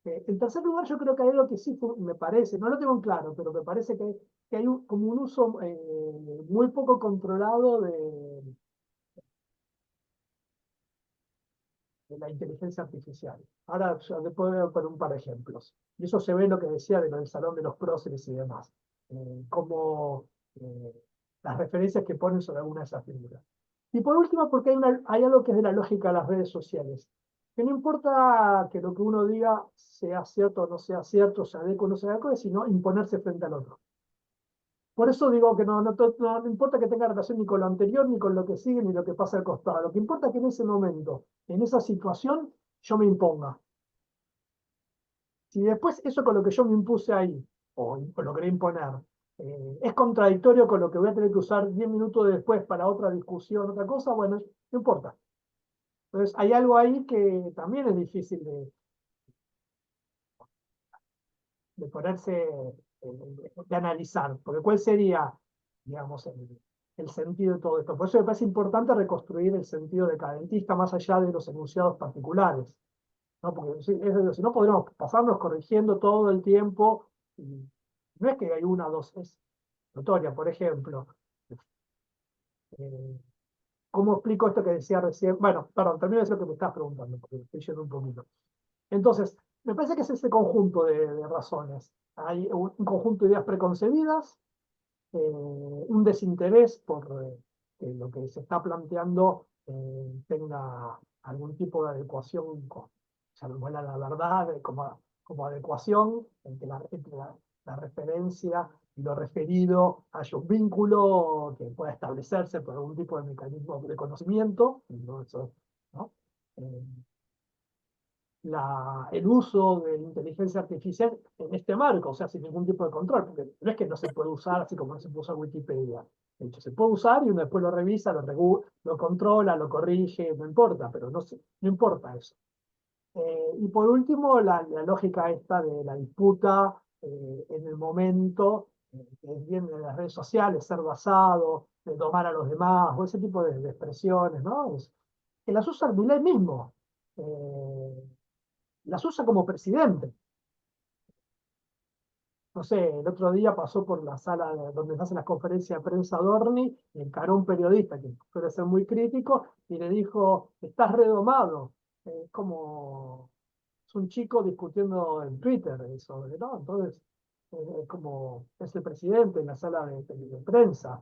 En tercer lugar, yo creo que hay algo que sí me parece, no lo tengo en claro, pero me parece que hay como un uso muy poco controlado de la inteligencia artificial. Ahora, después voy a poner un par de ejemplos. Y eso se ve en lo que decía de lo del Salón de los Próceres y demás. Como las referencias que ponen sobre alguna de esas figuras. Y por último, porque hay algo que es de la lógica de las redes sociales. Que no importa que lo que uno diga sea cierto o no sea cierto, sea adecuado o no sea adecuado, sino imponerse frente al otro. Por eso digo que no importa que tenga relación ni con lo anterior, ni con lo que sigue, ni lo que pasa al costado. Lo que importa es que en ese momento, en esa situación, yo me imponga. Si después eso con lo que yo me impuse ahí, o lo quería imponer, es contradictorio con lo que voy a tener que usar 10 minutos después para otra discusión, otra cosa, bueno, no importa. Entonces hay algo ahí que también es difícil de ponerse, de analizar, porque ¿cuál sería, digamos, el sentido de todo esto? Por eso me parece importante reconstruir el sentido decadentista más allá de los enunciados particulares, ¿no? Porque si no podríamos pasarnos corrigiendo todo el tiempo, y no es que hay una o dos, es notoria, por ejemplo. eh, ¿Cómo explico esto que decía recién? Bueno, perdón, termino de decir lo que me estás preguntando, porque estoy yendo un poquito. Entonces, me parece que es ese conjunto de razones. Hay un conjunto de ideas preconcebidas, un desinterés por que lo que se está planteando tenga algún tipo de adecuación con la verdad como adecuación entre la referencia y lo referido haya un vínculo que pueda establecerse por algún tipo de mecanismo de conocimiento, ¿no? Eso, ¿no? Eh, el uso de la inteligencia artificial en este marco, o sea, sin ningún tipo de control, porque no es que no se puede usar así como no se puede usar Wikipedia. De hecho, se puede usar y uno después lo revisa, lo controla, lo corrige, no importa, pero no importa eso. Y por último, la lógica esta de la disputa en el momento, que es bien de las redes sociales, ser basado de domar a los demás, o ese tipo de expresiones, ¿no? Que las usa Milei mismo, las usa como presidente. No sé, el otro día pasó por la sala donde se hacen las conferencias de prensa Dorni y encaró a un periodista que suele ser muy crítico y le dijo, estás redomado. Es como es un chico discutiendo en Twitter sobre, ¿no? Entonces, es como es el presidente en la sala de prensa.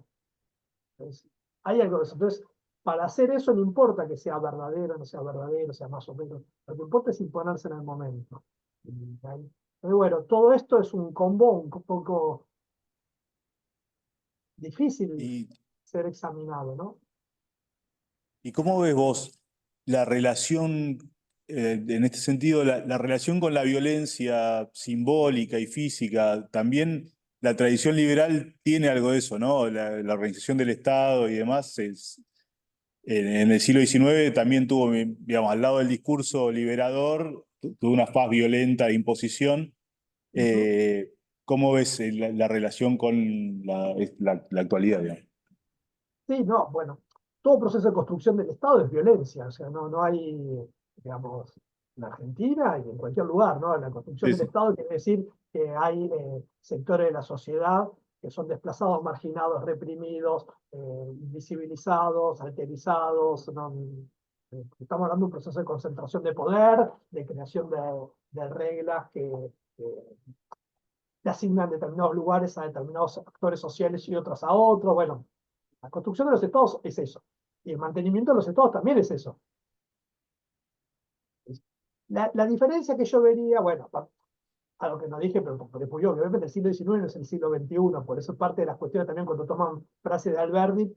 Entonces, hay algo de eso. Entonces, para hacer eso no importa que sea verdadero, no sea verdadero, sea más o menos. Lo que importa es imponerse en el momento. Pero bueno, todo esto es un combo un poco difícil ¿Y, ser examinado, ¿no? y cómo ves vos la relación, en este sentido, la relación con la violencia simbólica y física? También la tradición liberal tiene algo de eso, ¿no? La organización del Estado y demás en el siglo XIX también tuvo, digamos, al lado del discurso liberador, tuvo una faz violenta de imposición. Ujú. Eh, ¿Cómo ves la relación con la actualidad, digamos? Sí, no, bueno, todo proceso de construcción del Estado es violencia, o sea, no hay, digamos, en Argentina y en cualquier lugar, ¿no? La construcción Sí, del sí. Estado quiere decir que hay sectores de la sociedad que son desplazados, marginados, reprimidos, invisibilizados, alterizados, ¿no? Estamos hablando de un proceso de concentración de poder, de creación de reglas que le asignan determinados lugares a determinados actores sociales y otros a otros. Bueno, la construcción de los estados es eso. Y el mantenimiento de los estados también es eso. La diferencia que yo vería, bueno, a lo que no dije, pero porque fui yo, obviamente el siglo XIX no es el siglo XXI, por eso es parte de las cuestiones también cuando toman frases de Alberti,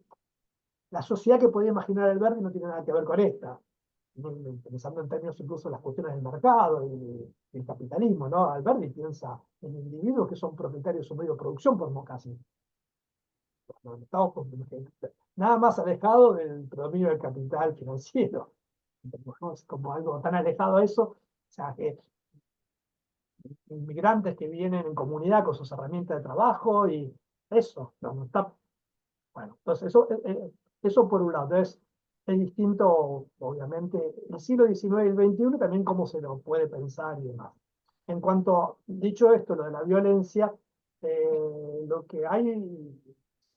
la sociedad que podía imaginar Alberti no tiene nada que ver con esta. Pensando en términos incluso de las cuestiones del mercado y el capitalismo, ¿no? Alberti piensa en individuos que son propietarios de su medio de producción por casi. Estamos nada más alejado del predominio del capital financiero. ¿No? Es como algo tan alejado a eso. O sea, que inmigrantes que vienen en comunidad con sus herramientas de trabajo y eso. No está, bueno, entonces eso por un lado. Entonces, es distinto, obviamente, el siglo XIX y el XXI también cómo se lo puede pensar y demás. En cuanto, dicho esto, lo de la violencia, lo que hay,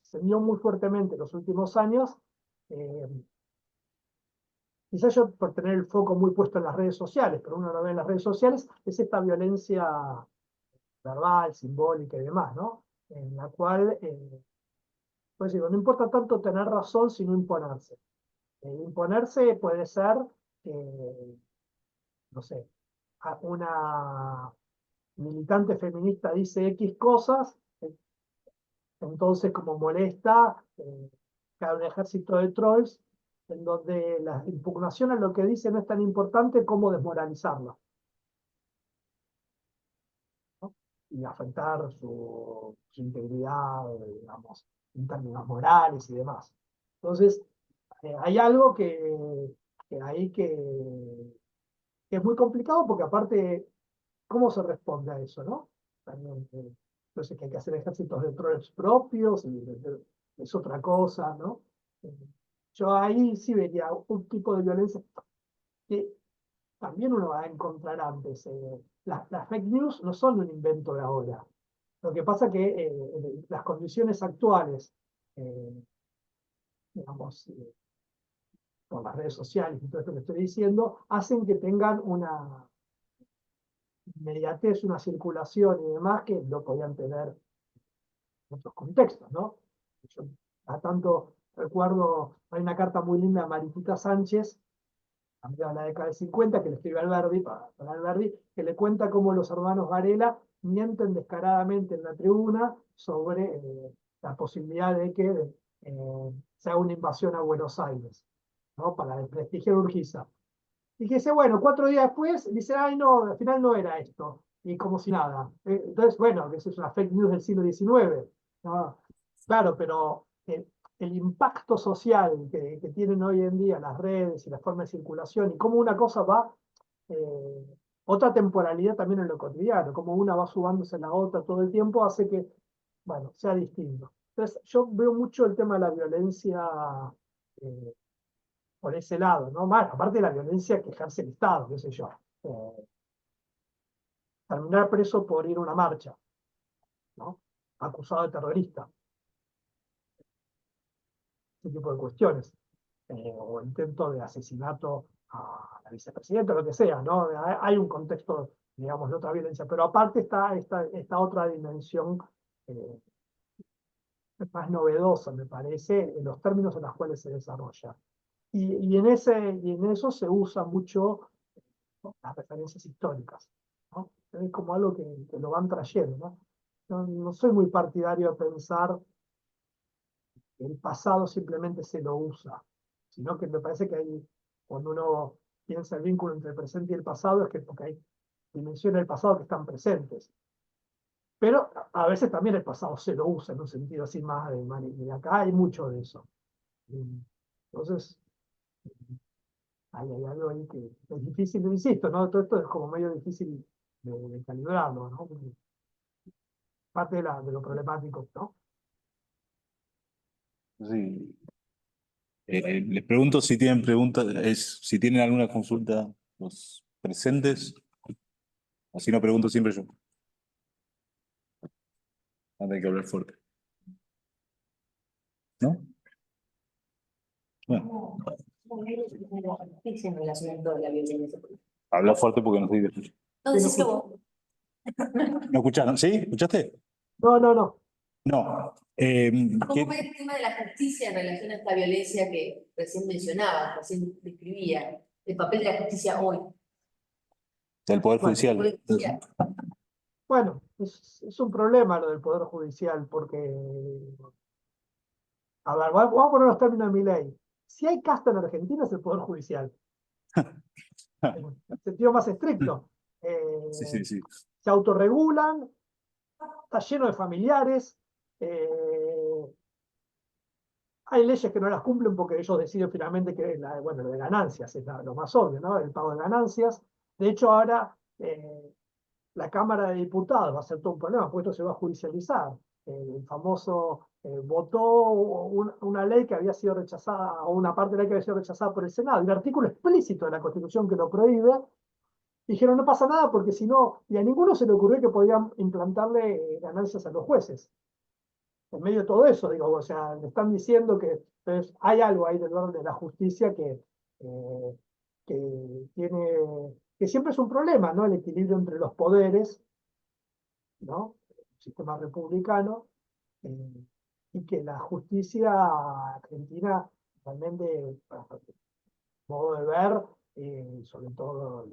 se vio muy fuertemente en los últimos años, eh, quizás yo por tener el foco muy puesto en las redes sociales, pero uno lo ve en las redes sociales, es esta violencia verbal, simbólica y demás, ¿no? En la cual, pues digo, no importa tanto tener razón, sino imponerse. Imponerse puede ser, no sé, una militante feminista dice X cosas, entonces como molesta, cae un ejército de trolls en donde la impugnación a lo que dice no es tan importante como desmoralizarlo, ¿no? Y afectar su integridad, digamos, en términos morales y demás. Entonces, hay algo que ahí que es muy complicado porque aparte, ¿cómo se responde a eso, no? También, entonces que hay que hacer ejércitos de trolls propios y es otra cosa, ¿no? Eh, Yo ahí sí vería un tipo de violencia que también uno va a encontrar antes. Las fake news no son un invento de ahora. Lo que pasa que las condiciones actuales, eh, digamos, por las redes sociales y todo esto que estoy diciendo, hacen que tengan una inmediatez, una circulación y demás que no podían tener en otros contextos, ¿no? Yo a tanto recuerdo, hay una carta muy linda de Mariquita Sánchez, a mediados de la década del 50, que le escribe a Alberdi, para Alberdi, que le cuenta cómo los hermanos Varela mienten descaradamente en la tribuna sobre la posibilidad de que se haga una invasión a Buenos Aires, ¿no? Para desprestigiar Urquiza. Y que dice, bueno, 4 días después, dice, ay, no, al final no era esto. Y como si nada. Entonces, bueno, que eso es una fake news del siglo XIX. ¿No? Claro, pero el impacto social que tienen hoy en día las redes y la forma de circulación y cómo una cosa va, otra temporalidad también en lo cotidiano, cómo una va subándose a la otra todo el tiempo, hace que, bueno, sea distinto. Entonces, yo veo mucho el tema de la violencia eh, por ese lado, ¿no? Más, aparte de la violencia que ejerce el Estado, qué sé yo. Terminar preso por ir a una marcha, ¿no? Acusado de terrorista, ese tipo de cuestiones. O intento de asesinato a la vicepresidenta, lo que sea, ¿no? Hay un contexto, digamos, de otra violencia, pero aparte está esta otra dimensión eh, más novedosa, me parece, en los términos en los cuales se desarrolla. Y en eso se usa mucho, ¿no?, las referencias históricas, ¿no? Es como algo que lo van trayendo, ¿no? No soy muy partidario de pensar que el pasado simplemente se lo usa, sino que me parece que hay, cuando uno piensa el vínculo entre el presente y el pasado, es que porque hay dimensiones del pasado que están presentes. Pero a veces también el pasado se lo usa en un sentido así más y acá hay mucho de eso. Entonces, hay algo ahí que es difícil, insisto, ¿no? Todo esto es como medio difícil de calibrarlo, ¿no? Parte de lo problemático, ¿no? Sí. Les pregunto si tienen preguntas, si tienen alguna consulta los presentes, así no pregunto siempre yo. No hay que hablar fuerte. ¿No? Bueno, En relación a toda la violencia. habla fuerte porque no sé si No, decíselo vos. ¿No escucharon? ¿Sí? ¿Escuchaste? No. No. ¿Cómo ve el tema de la justicia en relación a esta violencia que recién mencionaba, recién describía, el papel de la justicia hoy? Del Poder Bueno, Judicial. Bueno, es un problema lo del Poder Judicial, porque, a ver, vamos a poner los términos de mi ley. Si hay casta en Argentina es el Poder Judicial, en el sentido más estricto. Sí, sí, Eh, sí. Se autorregulan, está lleno de familiares, eh, hay leyes que no las cumplen porque ellos deciden finalmente que, bueno, lo de ganancias es lo más obvio, ¿no? El pago de ganancias. De hecho, ahora la Cámara de Diputados va a ser todo un problema, porque esto se va a judicializar. El famoso votó una ley que había sido rechazada, o una parte de la ley que había sido rechazada por el Senado, y un artículo explícito de la Constitución que lo prohíbe. Dijeron, no pasa nada porque si no, y a ninguno se le ocurrió que podían implantarle ganancias a los jueces. En medio de todo eso, digo, o sea, le están diciendo que entonces, hay algo ahí del orden de la justicia eh, que tiene, que siempre es un problema, ¿no? El equilibrio entre los poderes, ¿no? Un sistema republicano, eh, y que la justicia argentina realmente, a modo de ver, sobre todo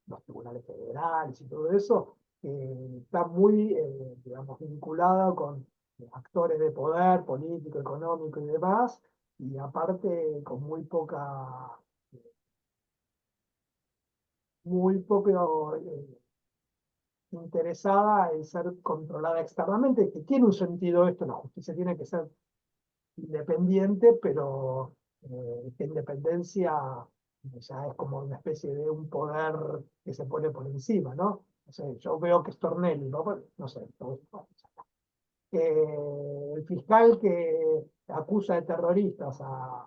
los tribunales federales y todo eso, está muy, digamos, vinculada con actores de poder político, económico y demás, y aparte con muy poco interesada en ser controlada externamente, que tiene un sentido esto, la justicia tiene que ser independiente, pero esta independencia ya es como una especie de un poder que se pone por encima, ¿no? No sé, yo veo que es Tornelli, ¿no? Bueno, no sé, el fiscal que acusa de terroristas a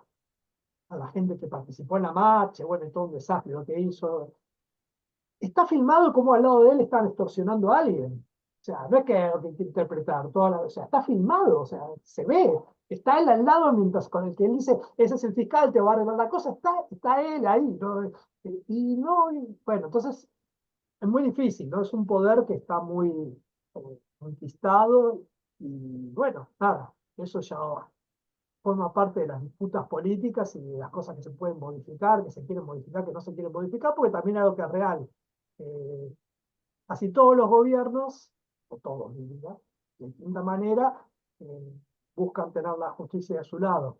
la gente que participó en la marcha, bueno, es todo un desastre lo que hizo. Está filmado como al lado de él están extorsionando a alguien. O sea, no es que hay que interpretar, o sea, está filmado, o sea, se ve. Está él al lado mientras con el que él dice, ese es el fiscal, te va a arreglar la cosa, está él ahí, ¿no? Y no, bueno, entonces es muy difícil, ¿no? Es un poder que está muy conquistado y bueno, nada, eso ya forma parte de las disputas políticas y de las cosas que se pueden modificar, que se quieren modificar, que no se quieren modificar, porque también hay algo que es real. Eh, Casi todos los gobiernos, o todos, diría, de distinta manera, eh, buscan tener la justicia de su lado,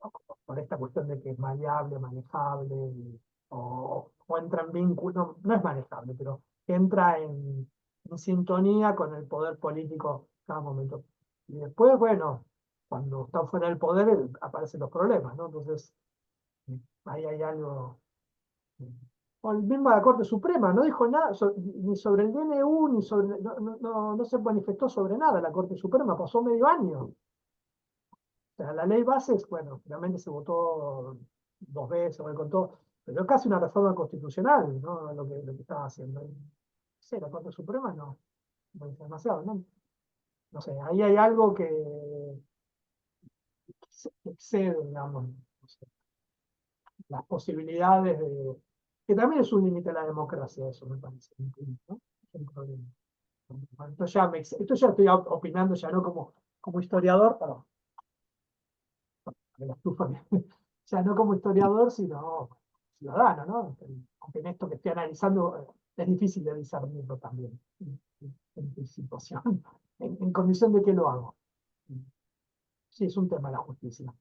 ¿no? Por esta cuestión de que es maleable, manejable, o entra en vínculo, no es manejable, pero entra en sintonía con el poder político cada momento. Y después, bueno, cuando está fuera del poder aparecen los problemas, ¿no? Entonces, ahí hay algo o el mismo de la Corte Suprema, no dijo nada ni sobre el DNU, ni sobre, no se manifestó sobre nada la Corte Suprema, pasó medio año. O sea, la ley base, bueno, finalmente se votó 2 veces, con todo, pero es casi una reforma constitucional, ¿no? Lo que estaba haciendo. No sé, la Corte Suprema no dice demasiado, ¿no? No sé, ahí hay algo que excede, digamos, no sé, las posibilidades de... Que también es un límite a la democracia, eso me parece, ¿no? Es un problema. Esto ya estoy opinando, ya no como historiador, pero la estufa, ya no como historiador, sino ciudadano, ¿no? Aunque en esto que estoy analizando es difícil de discernirlo también, en mi situación, en condición de que lo hago. Sí, es un tema de la justicia.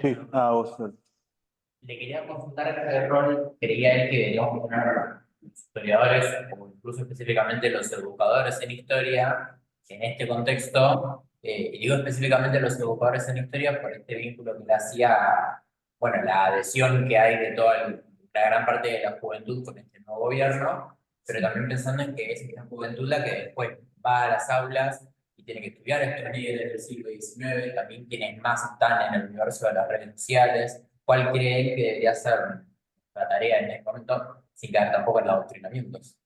Sí, vos. Le quería consultar qué rol creía él que deberíamos poner los historiadores, o incluso específicamente los educadores en historia, en este contexto, y digo específicamente los educadores en historia por este vínculo que le hacía, bueno, la adhesión que hay de toda la gran parte de la juventud con este nuevo gobierno, pero también pensando en que es esta juventud la que después va a las aulas y tiene que estudiar estos líderes del siglo XIX, también quienes más están en el universo de las redes sociales. ¿Cuál cree él que debería ser la tarea en este momento, sin caer tampoco en adoctrinamientos?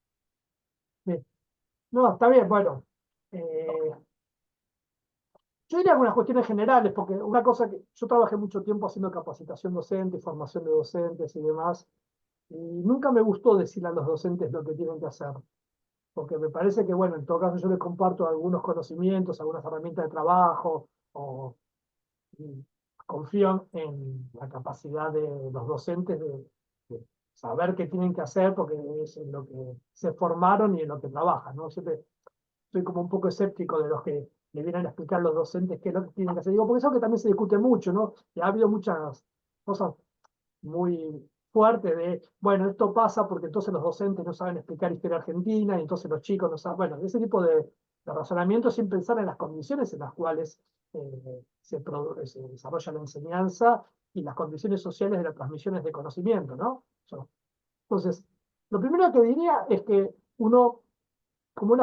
Sí. No, está bien, bueno. eh, yo diría algunas cuestiones generales, porque una cosa que yo trabajé mucho tiempo haciendo capacitación docente, formación de docentes y demás, y nunca me gustó decirle a los docentes lo que tienen que hacer, porque me parece que, bueno, en todo caso yo les comparto algunos conocimientos, algunas herramientas de trabajo, y confío en la capacidad de los docentes de saber qué tienen que hacer, porque es en lo que se formaron y en lo que trabajan, ¿no? Siempre soy como un poco escéptico de los que le vienen a explicar a los docentes qué es lo que tienen que hacer. Digo, porque eso que también se discute mucho, ¿no? Y ha habido muchas cosas muy fuertes de, bueno, esto pasa porque entonces los docentes no saben explicar historia argentina y entonces los chicos no saben, bueno, ese tipo de razonamiento sin pensar en las condiciones en las cuales se desarrolla la enseñanza y las condiciones sociales de las transmisiones de conocimiento, ¿no? Entonces, lo primero que diría es que uno, como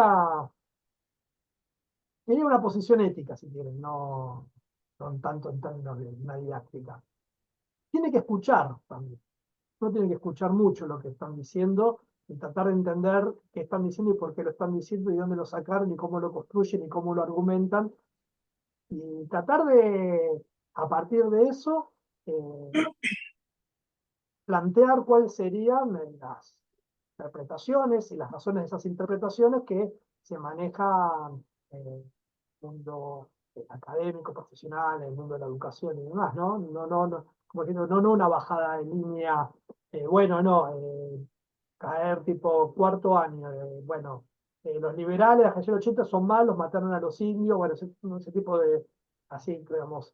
tiene una posición ética, si quieren, no tanto en términos de una didáctica. Tiene que escuchar también. No tiene que escuchar mucho lo que están diciendo y tratar de entender qué están diciendo y por qué lo están diciendo y dónde lo sacaron y cómo lo construyen y cómo lo argumentan. Y tratar de, a partir de eso, plantear cuáles serían las interpretaciones y las razones de esas interpretaciones que se manejan en el mundo académico, profesional, en el mundo de la educación y demás, ¿no? Como diciendo, no una bajada de línea, bueno, no, caer tipo cuarto año, bueno, los liberales, la generación 80 son malos, mataron a los indios, bueno, ese tipo de, así, digamos,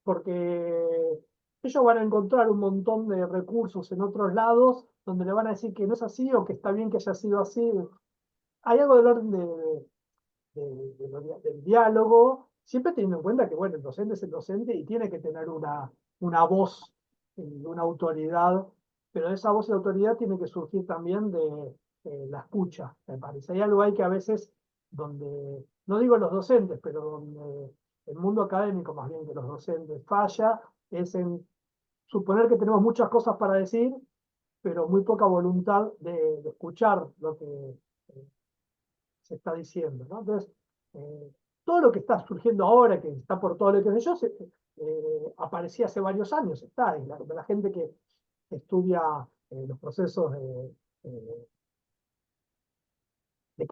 porque ellos van a encontrar un montón de recursos en otros lados donde le van a decir que no es así o que está bien que haya sido así. Hay algo del orden del diálogo, siempre teniendo en cuenta que, bueno, el docente es el docente y tiene que tener una voz y una autoridad, pero esa voz y autoridad tiene que surgir también de la escucha, me parece. Hay algo ahí que a veces, donde, no digo los docentes, pero donde el mundo académico, más bien que los docentes, falla, es en suponer que tenemos muchas cosas para decir, pero muy poca voluntad de escuchar lo que se está diciendo, ¿no? Entonces, todo lo que está surgiendo ahora, que está por todo lo que sé yo, aparecía hace varios años, está, y la gente que estudia los procesos de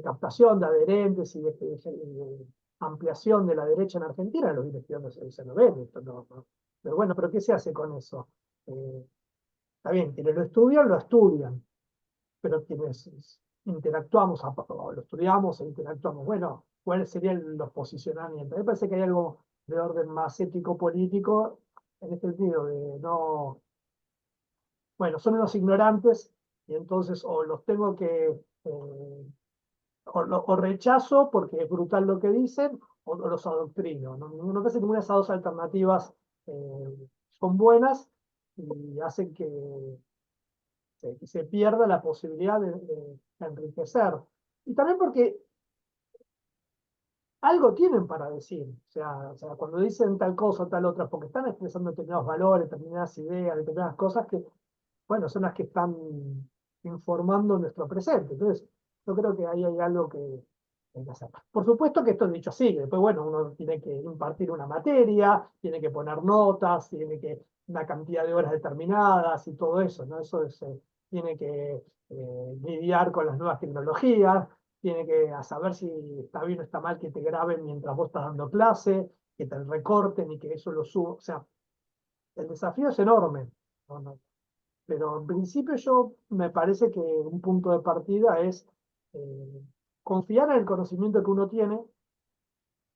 captación de adherentes y de ampliación de la derecha en Argentina, lo viene estudiando se lo ven, esto pero bueno, pero ¿qué se hace con eso? Está bien, quienes lo estudian, pero quienes interactuamos, lo estudiamos e interactuamos, bueno, ¿cuáles serían los posicionamientos? Me parece que hay algo de orden más ético-político en este sentido, de no, bueno, son unos ignorantes y entonces o los tengo que o rechazo porque es brutal lo que dicen, o los adoctrino. No, no me parece que ninguna de esas dos alternativas son buenas y hacen que se pierda la posibilidad de enriquecer. Y también porque algo tienen para decir. O sea, cuando dicen tal cosa o tal otra, porque están expresando determinados valores, determinadas ideas, determinadas cosas que, bueno, son las que están informando nuestro presente. Entonces, yo creo que ahí hay algo que hay que hacer. Por supuesto que esto es dicho así, después, bueno, uno tiene que impartir una materia, tiene que poner notas, tiene que una cantidad de horas determinadas y todo eso, ¿no? Eso es, tiene que lidiar con las nuevas tecnologías, tiene que saber si está bien o está mal que te graben mientras vos estás dando clase, que te recorten y que eso lo suba. O sea, el desafío es enorme. ¿No? Pero en principio yo me parece que un punto de partida es confiar en el conocimiento que uno tiene,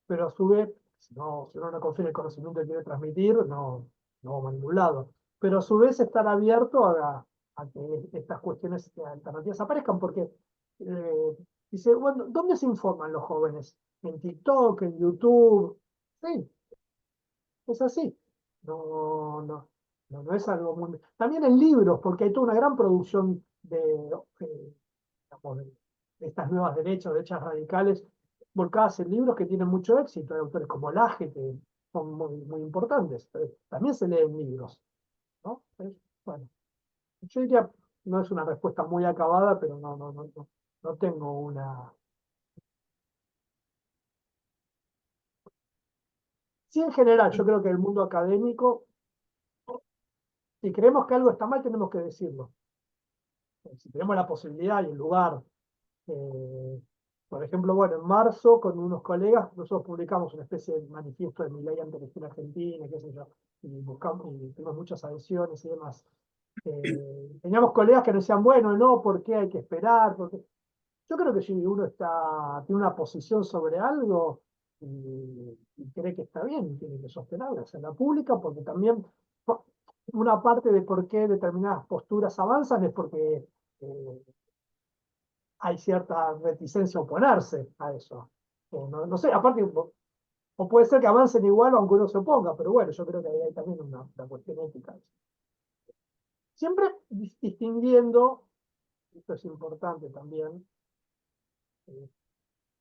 pero a su vez, si uno no confía en el conocimiento que quiere transmitir, no vamos a ningún lado. Pero a su vez estar abierto a que estas cuestiones alternativas aparezcan, porque dice, bueno, ¿dónde se informan los jóvenes? ¿En TikTok, en YouTube? Sí, es así. No, no, no es algo muy... También en libros, porque hay toda una gran producción digamos, de estas nuevas derechas radicales, volcadas en libros que tienen mucho éxito. Hay autores como Laje, que son muy, muy importantes. También se leen libros, ¿no? Bueno, yo diría, no es una respuesta muy acabada, pero no tengo una... Sí, en general, yo creo que el mundo académico, si creemos que algo está mal, tenemos que decirlo. Si tenemos la posibilidad y el lugar. Eh, por ejemplo, bueno, en marzo con unos colegas nosotros publicamos una especie de manifiesto de mi ley ante la elección argentina, qué sé yo, y buscamos, y tuvimos muchas adhesiones y demás. Teníamos colegas que nos decían, bueno, no, ¿por qué hay que esperar? Porque yo creo que si uno tiene una posición sobre algo y cree que está bien, tiene que sostenerla, hacerla pública, porque también una parte de por qué determinadas posturas avanzan es porque hay cierta reticencia a oponerse a eso. No sé, aparte, o puede ser que avancen igual aunque uno se oponga, pero bueno, yo creo que ahí hay también una cuestión ética. Siempre distinguiendo, esto es importante también, eh,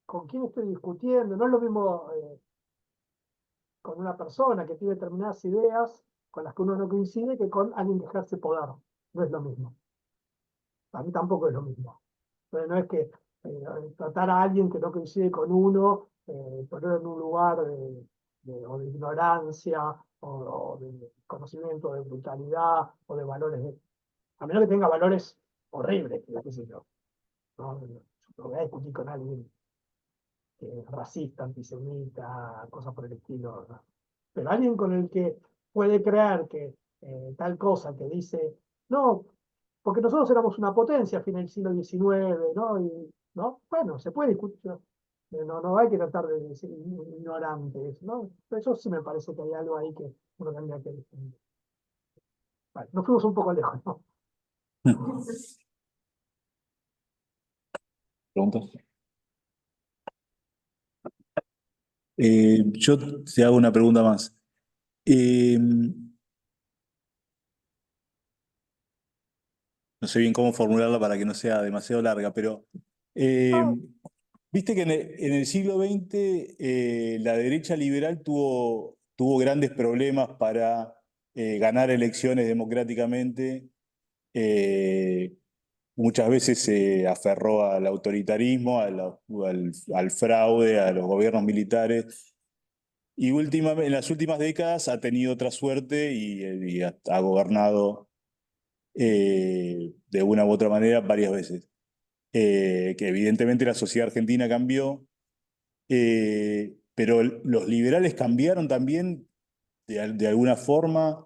con quién estoy discutiendo. No es lo mismo con una persona que tiene determinadas ideas con las que uno no coincide que con alguien que ejerce poder. No es lo mismo. Para mí tampoco es lo mismo. Pero no es que tratar a alguien que no coincide con uno, ponerlo en un lugar o de ignorancia, o de conocimiento de brutalidad, o de valores, a menos que tenga valores horribles, qué sé yo. No voy a discutir con alguien que es racista, antisemita, cosas por el estilo, ¿no? Pero alguien con el que puede creer que tal cosa que dice, no, porque nosotros éramos una potencia a fin del siglo XIX, ¿no? ¿no? Bueno, se puede discutir, no hay que tratar de ser ignorantes, ¿no? Pero eso sí me parece que hay algo ahí que uno tendría que distinguir. Vale, nos fuimos un poco lejos, ¿no? ¿Preguntas? Yo te hago una pregunta más. Eh, no sé bien cómo formularla para que no sea demasiado larga, pero eh, Ah, viste que en el siglo XX la derecha liberal tuvo grandes problemas para ganar elecciones democráticamente. Eh, Muchas veces se aferró al autoritarismo, al fraude, a los gobiernos militares. Y en las últimas décadas ha tenido otra suerte y ha gobernado de una u otra manera varias veces. Que evidentemente la sociedad argentina cambió, pero los liberales cambiaron también de alguna forma,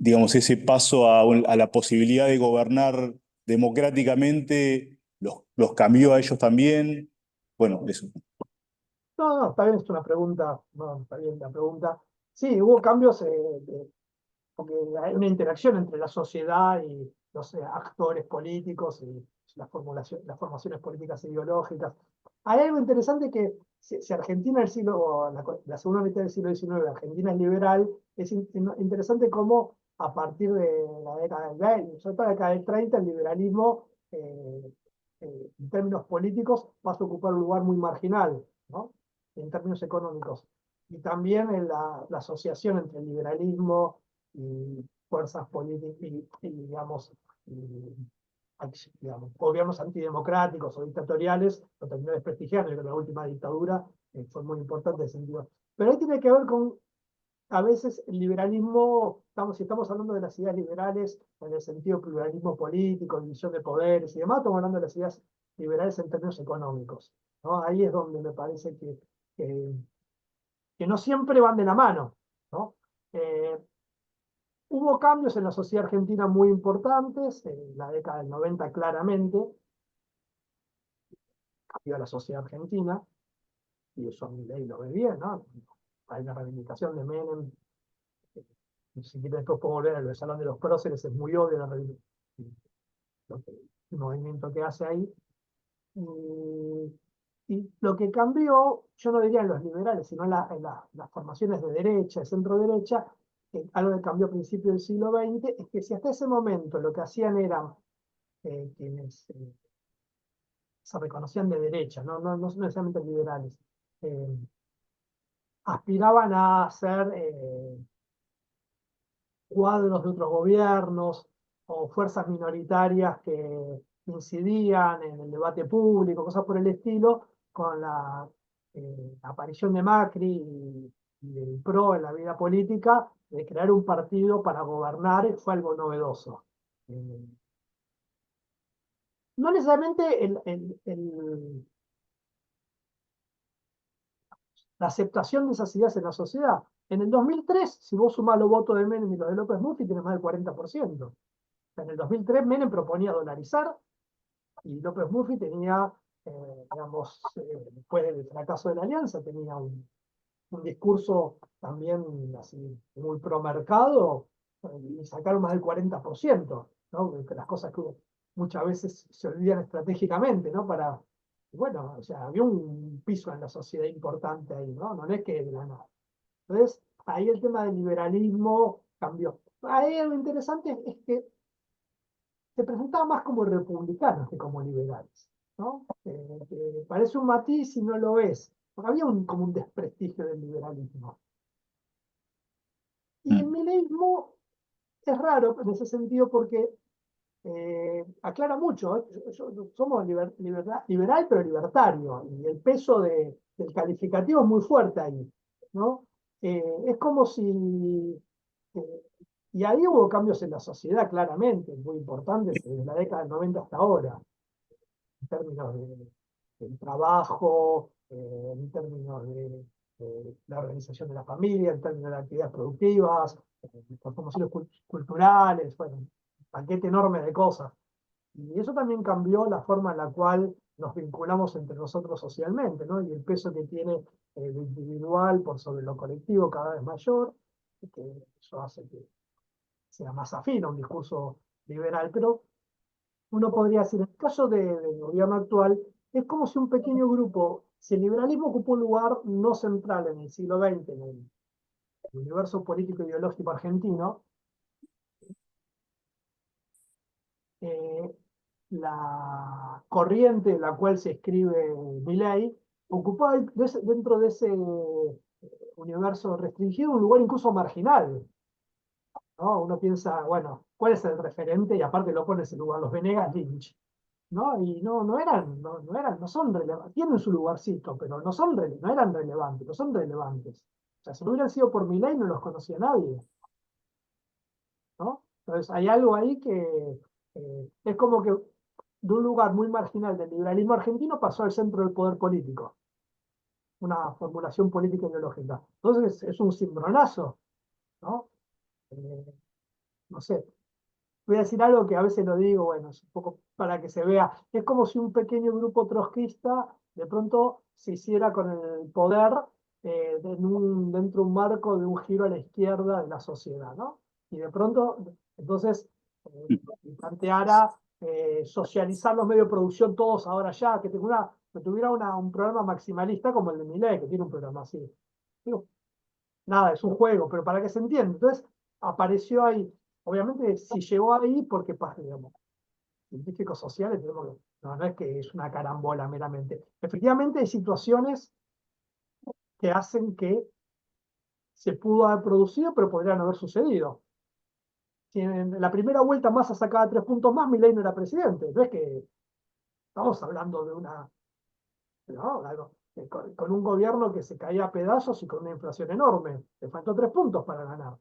digamos, ese paso a la posibilidad de gobernar democráticamente, los cambió a ellos también. Bueno, eso. no, está bien, es una pregunta, no, está bien la pregunta. Sí, hubo cambios porque hay una interacción entre la sociedad y los actores políticos y las formaciones políticas e ideológicas. Hay algo interesante que si Argentina la segunda mitad del siglo XIX, Argentina es liberal, es interesante cómo a partir de la década del 20, sobre todo la década del 30, el liberalismo en términos políticos pasa a ocupar un lugar muy marginal, ¿no? En términos económicos. Y también en la asociación entre el liberalismo y fuerzas políticas digamos, gobiernos antidemocráticos o dictatoriales, lo terminó desprestigiando, que la última dictadura fue muy importante en ese sentido. Pero ahí tiene que ver con, a veces, el liberalismo, si estamos hablando de las ideas liberales en el sentido pluralismo político, división de poderes y demás, estamos hablando de las ideas liberales en términos económicos, ¿no? Ahí es donde me parece que no siempre van de la mano, ¿no? Hubo cambios en la sociedad argentina muy importantes, en la década del 90 claramente, cambió la sociedad argentina, y eso a mi ley lo ve bien, ¿no? Hay una reivindicación de Menem, si quieres después puedo volver al Salón de los Próceres, es muy obvio el movimiento que hace ahí. Y lo que cambió, yo no diría en los liberales, sino en las formaciones de derecha, de centro-derecha, algo que cambió a principios del siglo XX, es que si hasta ese momento lo que hacían eran quienes se reconocían de derecha, no necesariamente liberales, aspiraban a ser cuadros de otros gobiernos o fuerzas minoritarias que incidían en el debate público, cosas por el estilo, con la aparición de Macri y del PRO en la vida política, de crear un partido para gobernar fue algo novedoso. No necesariamente la aceptación de esas ideas en la sociedad. En el 2003, si vos sumás los votos de Menem y los de López Murphy, tenés más del 40%. En el 2003 Menem proponía dolarizar y López Murphy tenía, después del fracaso de la alianza, tenía un discurso también así muy pro mercado y sacaron más del 40%, ¿no? Que las cosas que muchas veces se olvidan estratégicamente, ¿no? Bueno, o sea, había un piso en la sociedad importante ahí, ¿no? No es que de la nada. Entonces, ahí el tema del liberalismo cambió. Ahí lo interesante es que se presentaban más como republicanos que como liberales, ¿no? Parece un matiz y no lo es, porque había como un desprestigio del liberalismo. Y el mileísmo es raro en ese sentido porque aclara mucho, somos liberal pero libertario, y el peso del calificativo es muy fuerte ahí, ¿no? Es como si y ahí hubo cambios en la sociedad, claramente, muy importantes, desde la década del 90 hasta ahora, en términos del trabajo, en términos de la organización de la familia, en términos de actividades productivas, transformaciones culturales, bueno, un paquete enorme de cosas. Y eso también cambió la forma en la cual nos vinculamos entre nosotros socialmente, ¿no? Y el peso que tiene lo individual por sobre lo colectivo cada vez mayor, y que eso hace que sea más afín a un discurso liberal, pero uno podría decir, en el caso del gobierno actual, es como si un pequeño grupo, si el liberalismo ocupó un lugar no central en el siglo XX, en el universo político ideológico argentino, la corriente en la cual se escribe Milei ocupaba dentro de ese universo restringido un lugar incluso marginal, ¿no? Uno piensa, bueno, ¿cuál es el referente? Y aparte lo pone en ese lugar, los Venegas Lynch, ¿no? Y no son relevantes, tienen su lugarcito, pero no eran relevantes, no son relevantes. O sea, si no hubieran sido por Milei no los conocía nadie, ¿no? Entonces hay algo ahí que es como que de un lugar muy marginal del liberalismo argentino pasó al centro del poder político, una formulación política ideológica. Entonces es un cimbronazo, ¿no? No sé, voy a decir algo que a veces lo digo, bueno, es un poco para que se vea. Es como si un pequeño grupo trotskista de pronto se hiciera con el poder dentro de un marco de un giro a la izquierda de la sociedad, ¿no? Y de pronto, entonces, planteara socializar los medios de producción todos ahora ya, que tuviera un programa maximalista como el de Milei, que tiene un programa así. Digo, nada, es un juego, pero para que se entienda. Entonces, apareció ahí. Obviamente, si llegó ahí, porque, digamos, científicos sociales, no es que es una carambola meramente. Efectivamente, hay situaciones que hacen que se pudo haber producido, pero podrían no haber sucedido. Si en la primera vuelta Massa sacaba 3 puntos más, Milei no era presidente. No es que estamos hablando de ¿no? Con un gobierno que se caía a pedazos y con una inflación enorme. Le faltó 3 puntos para ganar.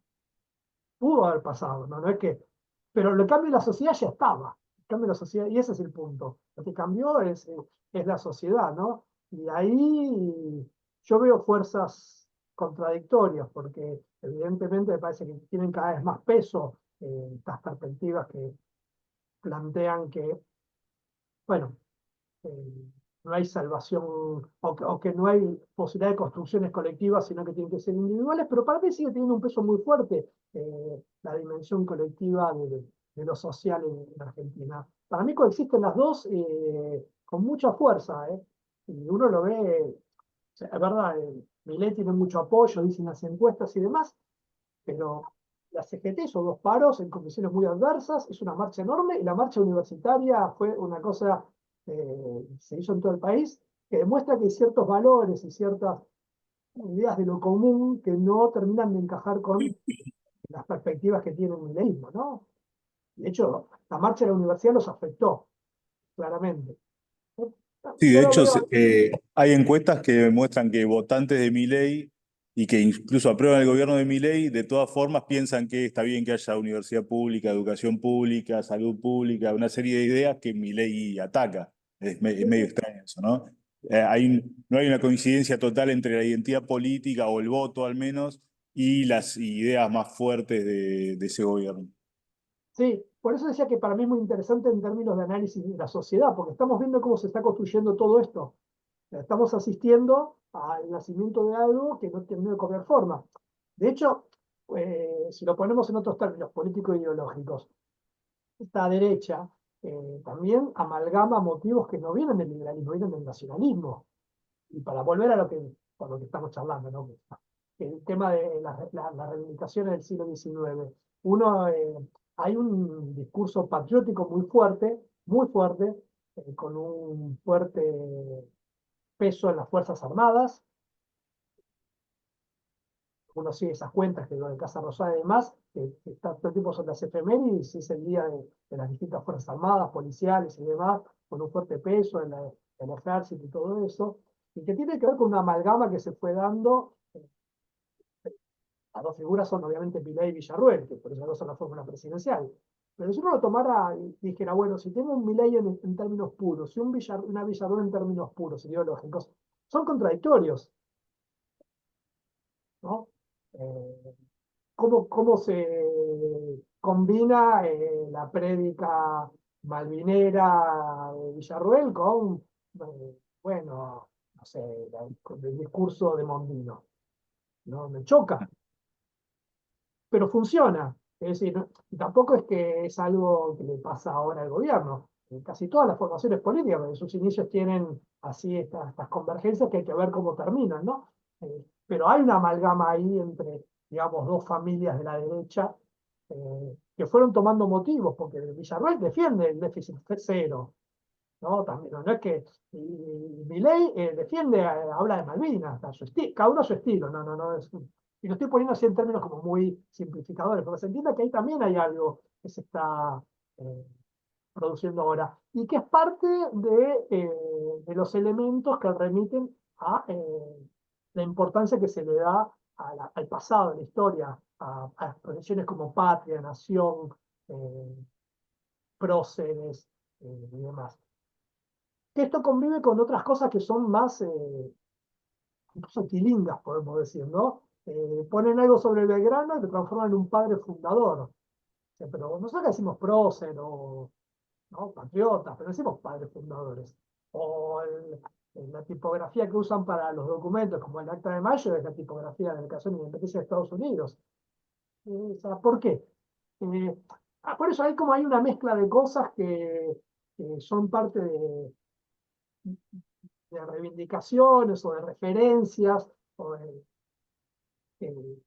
Pudo haber pasado, ¿no? No es que. Pero lo cambio la sociedad ya estaba. El cambio la sociedad, y ese es el punto. Lo que cambió es la sociedad, ¿no? Y ahí yo veo fuerzas contradictorias, porque evidentemente me parece que tienen cada vez más peso estas perspectivas que plantean que, bueno, no hay salvación o que no hay posibilidad de construcciones colectivas, sino que tienen que ser individuales, pero para mí sigue teniendo un peso muy fuerte la dimensión colectiva de lo social en Argentina. Para mí coexisten las dos con mucha fuerza, y uno lo ve, o sea, es verdad, Milei tiene mucho apoyo, dicen las encuestas y demás, pero la CGT hizo 2 paros en condiciones muy adversas, es una marcha enorme, y la marcha universitaria fue una cosa se hizo en todo el país, que demuestra que hay ciertos valores y ciertas ideas de lo común que no terminan de encajar con las perspectivas que tiene el mileísmo, ¿no? De hecho, la marcha de la universidad los afectó, claramente. Sí, Yo de lo hecho, veo, hay encuestas que demuestran que votantes de Milei y que incluso aprueban el gobierno de Milei, de todas formas piensan que está bien que haya universidad pública, educación pública, salud pública, una serie de ideas que Milei ataca. Es medio extraño eso, ¿no? No hay una coincidencia total entre la identidad política o el voto al menos y las ideas más fuertes de ese gobierno. sí, por eso decía que para mí es muy interesante en términos de análisis de la sociedad, porque estamos viendo cómo se está construyendo todo esto. Estamos asistiendo al nacimiento de algo que no terminó de cobrar forma. De hecho, si lo ponemos en otros términos político-ideológicos, esta derecha también amalgama motivos que no vienen del liberalismo, vienen del nacionalismo. Y para volver a por lo que estamos charlando, ¿no? El tema de las reivindicaciones del siglo XIX. Uno, hay un discurso patriótico muy fuerte, con un fuerte peso en las Fuerzas Armadas. Uno sigue esas cuentas que lo de Casa Rosada y demás, que está todo el tiempo son las efemérides, es el día de las distintas Fuerzas Armadas, policiales y demás, con un fuerte peso en el ejército y todo eso, y que tiene que ver con una amalgama que se fue dando. Las 2 figuras son obviamente Milei y Villarruel, que por eso no son la fórmula presidencial. Pero si uno lo tomara y dijera, bueno, si tengo un Milei en términos puros y una Villarruel en términos puros, ideológicos, son contradictorios, ¿no? ¿Cómo se combina la prédica malvinera de Villarruel con, bueno, no sé, el discurso de Mondino? ¿No? Me choca, pero funciona. Es decir, tampoco es que es algo que le pasa ahora al gobierno. Casi todas las formaciones políticas en sus inicios tienen así estas convergencias que hay que ver cómo terminan, ¿no? Pero hay una amalgama ahí entre, digamos, 2 familias de la derecha que fueron tomando motivos, porque Villarruel defiende el déficit cero, ¿no? También, no es que Milei defiende, habla de Malvinas, cada uno a su estilo, no, y lo estoy poniendo así en términos como muy simplificadores, porque se entiende que ahí también hay algo que se está eh, produciendo ahora, y que es parte de los elementos que remiten a la importancia que se le da al pasado, a la historia, a expresiones como patria, nación, próceres y demás. Que esto convive con otras cosas que son más incluso tilingas, podemos decir, ¿no? Ponen algo sobre Belgrano y lo transforman en un padre fundador. O sea, pero nosotros decimos prócer o ¿no? Patriotas, pero decimos padres fundadores. O la tipografía que usan para los documentos, como el Acta de Mayo, es la tipografía de la Declaración de Independencia de Estados Unidos. O sea, ¿por qué? Por eso hay una mezcla de cosas que son parte de reivindicaciones o de referencias, o que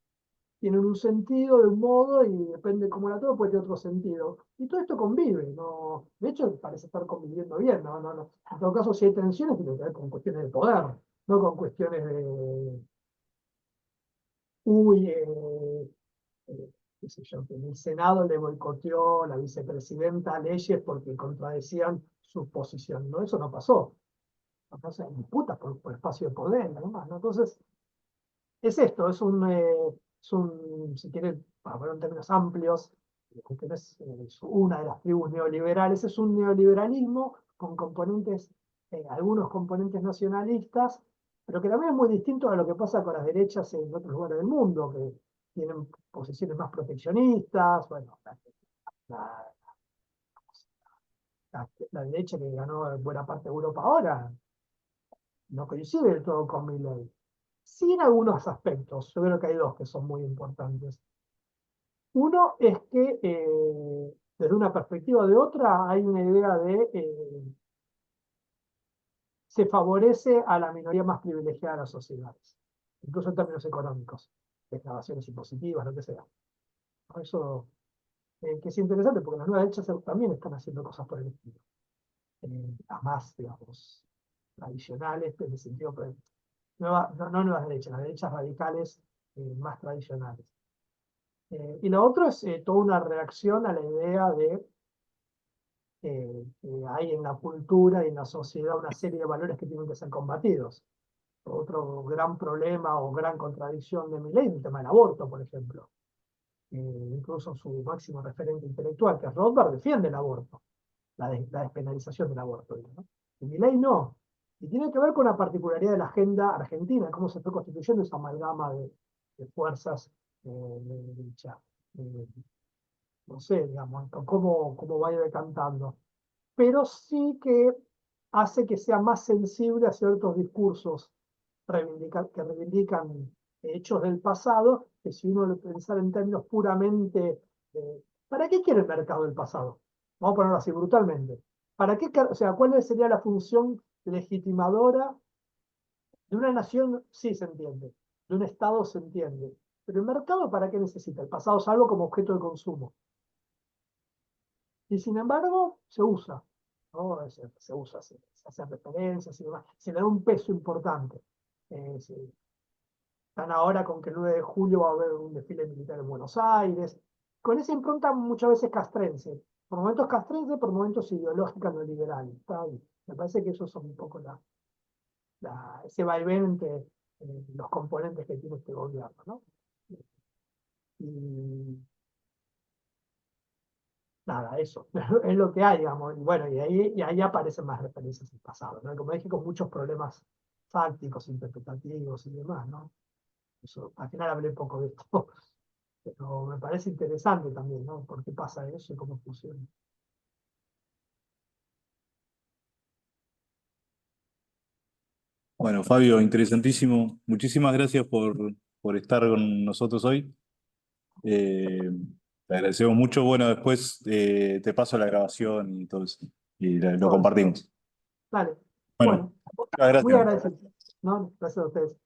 tienen un sentido de un modo y depende cómo la toma, puede tener otro sentido. Y todo esto convive, ¿no? De hecho, parece estar conviviendo bien, ¿no? En todo caso, si hay tensiones, tiene que ver con cuestiones de poder, no con cuestiones de, uy, qué sé yo, que el Senado le boicoteó la vicepresidenta leyes porque contradecían su posición, ¿no? Eso no pasó. Entonces, disputas por espacio de poder, además, ¿no? Entonces, es esto, si quieren, para hablar en términos amplios, aunque no es una de las tribus neoliberales, es un neoliberalismo con componentes, algunos componentes nacionalistas, pero que también es muy distinto a lo que pasa con las derechas en otros lugares del mundo, que tienen posiciones más proteccionistas, bueno, la, la derecha que ganó en buena parte de Europa ahora no coincide del todo con Milei. Sí, en algunos aspectos, yo creo que hay dos que son muy importantes. Uno es que desde una perspectiva o de otra hay una idea de se favorece a la minoría más privilegiada de las sociedades, incluso en términos económicos, declaraciones impositivas, lo que sea. Eso que es interesante porque las nuevas derechas también están haciendo cosas por el estilo. Las más, digamos, tradicionales, en el sentido, no nuevas derechas, las derechas radicales más tradicionales. Y lo otro es toda una reacción a la idea de que hay en la cultura y en la sociedad una serie de valores que tienen que ser combatidos. Otro gran problema o gran contradicción de Milei es el tema del aborto, por ejemplo. Incluso su máximo referente intelectual, que es Rothbard, defiende el aborto, la despenalización del aborto, ¿no? Y Milei no. Y tiene que ver con la particularidad de la agenda argentina, cómo se fue constituyendo esa amalgama de fuerzas de dicha. No sé, digamos, cómo va a ir decantando. Pero sí que hace que sea más sensible a ciertos discursos que reivindican hechos del pasado, que si uno lo pensara en términos puramente, ¿para qué quiere el mercado del pasado? Vamos a ponerlo así brutalmente. ¿Para qué, o sea, cuál sería la función legitimadora de una nación? Sí se entiende, de un Estado se entiende, pero el mercado ¿para qué necesita? El pasado es algo como objeto de consumo. Y sin embargo, se usa, ¿no? Se usa, se hacen referencias y demás, se le da un peso importante. Están ahora con que el 9 de julio va a haber un desfile militar en Buenos Aires, con esa impronta muchas veces castrense, por momentos castrense, por momentos ideológica neoliberal. Me parece que esos son un poco ese vaivén entre los componentes que tiene este gobierno, ¿no? Y nada, eso es lo que hay, digamos. Y bueno, y ahí aparecen más referencias al pasado, ¿no? Como dije, con muchos problemas fácticos, interpretativos y demás, ¿no? Eso, al final hablé poco de esto, pero me parece interesante también, ¿no? ¿Por qué pasa eso y cómo funciona? Bueno, Fabio, interesantísimo. Muchísimas gracias por estar con nosotros hoy. Eh, Te agradecemos mucho. Bueno, después te paso la grabación y todo eso. Y lo Todo eso. compartimos. Dale. Bueno, Bueno, muchas muy gracias. agradecido, ¿no? Gracias a ustedes.